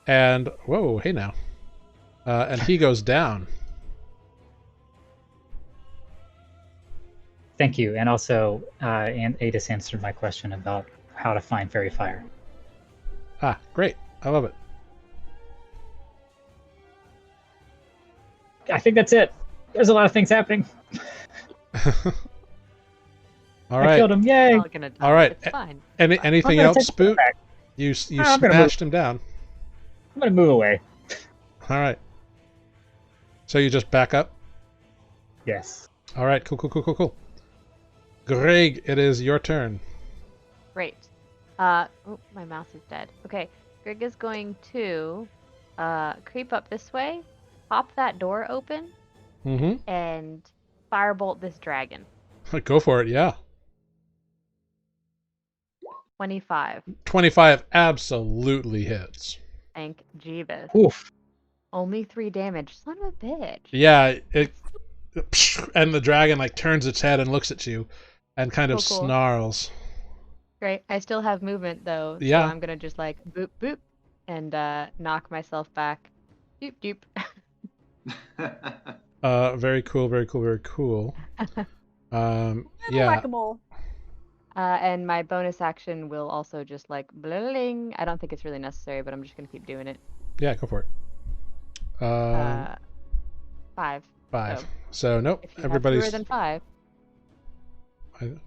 S1: And, whoa, hey now. And he goes down.
S5: Thank you. And also, and Adis answered my question about how to find fairy fire.
S1: Ah, great. I love it.
S5: I think that's it. There's a lot of things happening.
S1: All
S5: I
S1: right.
S5: killed him. Yay!
S3: All gonna die.
S1: All right.
S3: It's fine.
S1: Anything
S5: I'm gonna
S1: else,
S5: take a step
S1: Spoot?
S5: back.
S1: You
S5: I'm gonna
S1: smashed him down.
S5: I'm gonna move away.
S1: All right. So you just back up?
S5: Yes.
S1: All right. Cool. Greg, it is your turn.
S3: Great. Oh, my mouse is dead. Okay, Greg is going to creep up this way, pop that door open,
S1: Mm-hmm.
S3: and firebolt this dragon.
S1: Go for it, yeah.
S3: 25.
S1: 25 absolutely hits.
S3: Thank Jeebus.
S5: Oof.
S3: Only 3 damage. Son of a bitch.
S1: Yeah, and the dragon like turns its head and looks at you and kind of
S3: Cool.
S1: snarls.
S3: Great. I still have movement though,
S1: Yeah.
S3: so I'm gonna just like boop boop and knock myself back. Doop doop.
S1: Very cool. Yeah.
S2: Whack-a-mole.
S3: And my bonus action will also just like bling. I don't think it's really necessary, but I'm just gonna keep doing it.
S1: Yeah, go for it.
S3: 5.
S1: 5.
S3: So,
S1: So nope,
S3: if you
S1: everybody's
S3: have fewer than 5.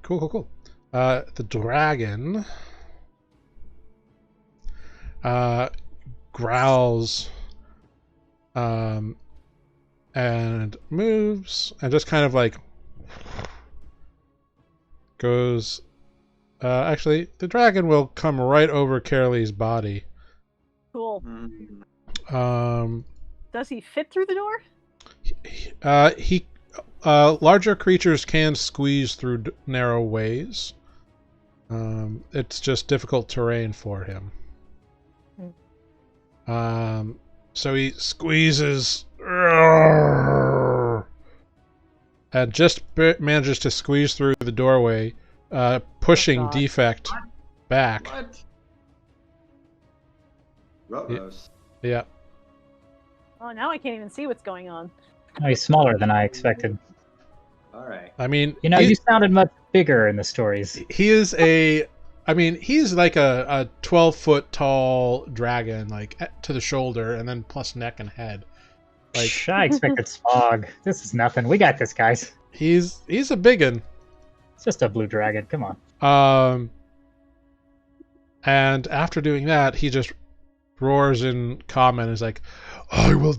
S1: Cool. The dragon growls and moves and just kind of like goes actually the dragon will come right over Carolee's body.
S2: Cool.
S4: Mm.
S2: Does he fit through the door?
S1: He larger creatures can squeeze through narrow ways. It's just difficult terrain for him. So he squeezes and just manages to squeeze through the doorway, pushing
S3: God.
S1: Defect back.
S4: What? Rotros.
S1: Yeah.
S2: Oh, now I can't even see what's going on.
S5: Oh, he's smaller than I expected.
S4: All right.
S1: I mean,
S5: You know, you sounded much bigger in the stories.
S1: he is he's like a 12-foot tall dragon, like to the shoulder, and then plus neck and head. Like
S5: I expected Smog. This is nothing. We got this, guys.
S1: he's a biggin.
S5: It's just a blue dragon. Come on.
S1: And after doing that, he just roars in common. Is like, I will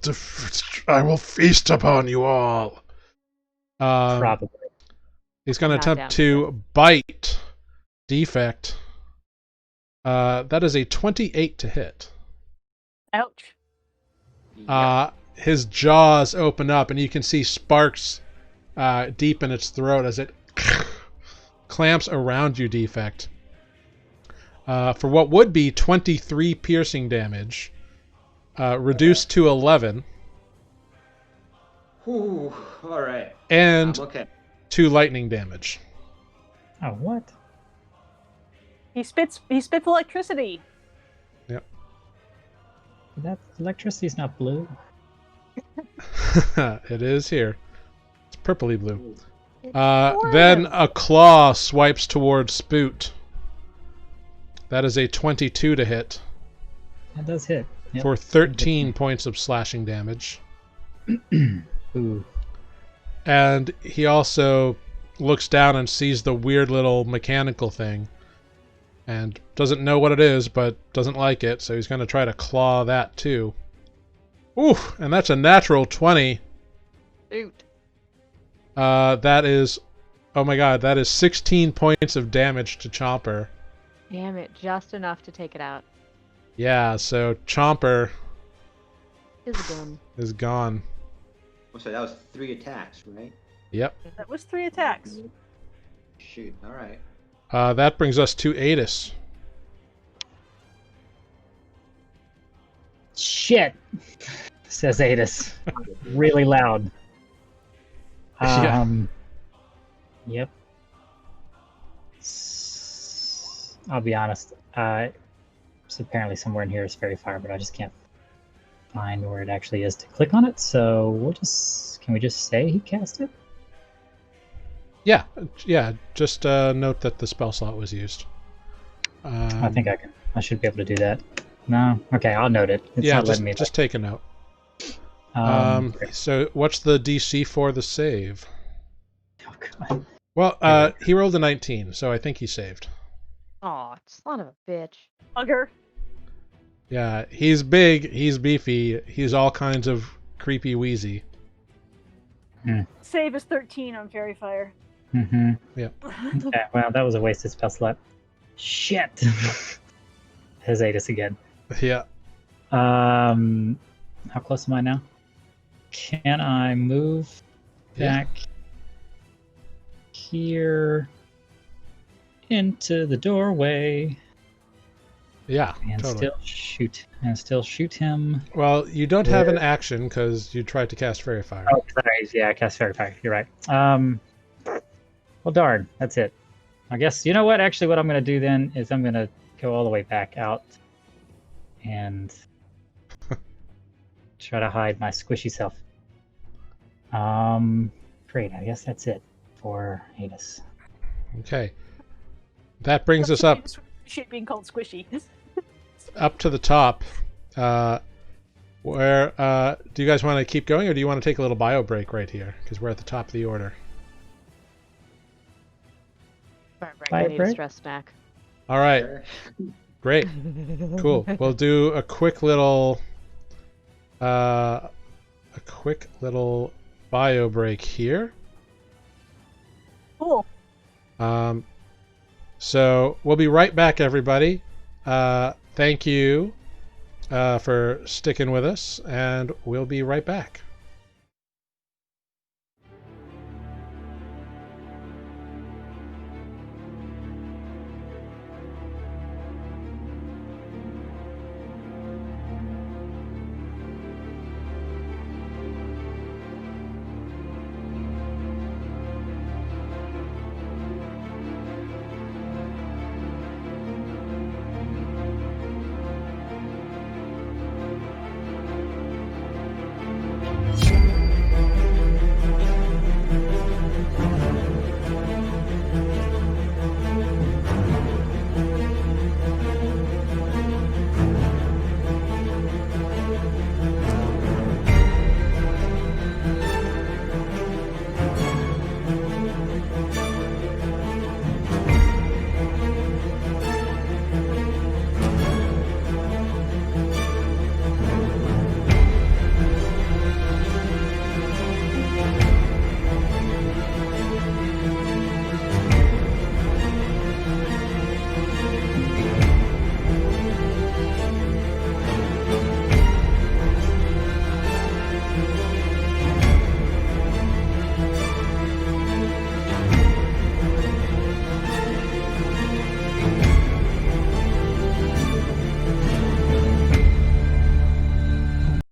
S1: feast upon you all.
S5: Probably.
S1: He's going to
S3: Not down
S1: attempt to bite Defect. That is a 28 to hit.
S2: Ouch.
S1: His jaws open up, and you can see sparks deep in its throat as it clamps around you, Defect. For what would be 23 piercing damage, reduced to 11,
S4: Whew, all right.
S1: and
S4: Okay.
S1: 2 lightning damage.
S5: Oh, what?
S2: He spits electricity.
S5: That electricity's not blue.
S1: It is here. It's purpley blue.
S3: It's
S1: Then
S3: orange.
S1: a claw swipes towards Spoot. That is a 22 to hit
S5: That does hit. Yep.
S1: for 13 points of slashing damage.
S5: Ooh.
S1: And he also looks down and sees the weird little mechanical thing and doesn't know what it is, but doesn't like it, so he's going to try to claw that too. Ooh, and that's a natural 20.
S3: Shoot.
S1: That is, oh my god, that is 16 points of damage to Chomper.
S3: Damn it, just enough to take it out.
S1: Yeah, so Chomper
S3: Is gone.
S1: is gone.
S4: Oh, so that was 3 attacks, right?
S1: Yep.
S2: That was 3 attacks.
S4: Shoot. All right.
S1: That brings us to Adis.
S5: Shit, says Adis, really loud.
S1: Yeah.
S5: Yep. I'll be honest. It's apparently somewhere in here is fairy fire, but I just can't find where it actually is to click on it. So we'll just. Can we just say he cast it?
S1: Yeah. Just note that the spell slot was used.
S5: I think I can. I should be able to do that. No. Okay, I'll note it. It's not letting me.
S1: Just take a note.
S5: Okay.
S1: So what's the DC for the save?
S5: Oh god.
S1: Well, he rolled a 19, so I think he saved.
S3: Oh, son of a bitch.
S2: Bugger.
S1: Yeah, he's big, he's beefy, he's all kinds of creepy wheezy.
S2: Save is 13 on fairy fire.
S5: Mm-hmm.
S1: Yep.
S5: Okay, well, that was a wasted spell slot. Shit. Has ate us again.
S1: Yeah.
S5: How close am I now? Can I move back here into the doorway?
S1: Yeah,
S5: And
S1: totally.
S5: still shoot him.
S1: Well, you don't have an action because you tried to cast Fairy Fire.
S5: Oh, sorry. Yeah, I cast Fairy Fire. You're right. Well, darn. That's it. I guess, you know what? Actually, what I'm going to do then is I'm going to go all the way back out and try to hide my squishy self. Great. I guess that's it for Hadis.
S1: Okay. That brings us up
S2: Shit being called squishy.
S1: to the top. Where do you guys want to keep going, or do you want to take a little bio break right here? Because we're at the top of the order.
S3: I need a stress back.
S1: All right.
S4: Sure.
S1: Great. Cool. We'll do a quick little bio break here.
S2: Cool.
S1: So we'll be right back, everybody. Thank you for sticking with us, and we'll be right back.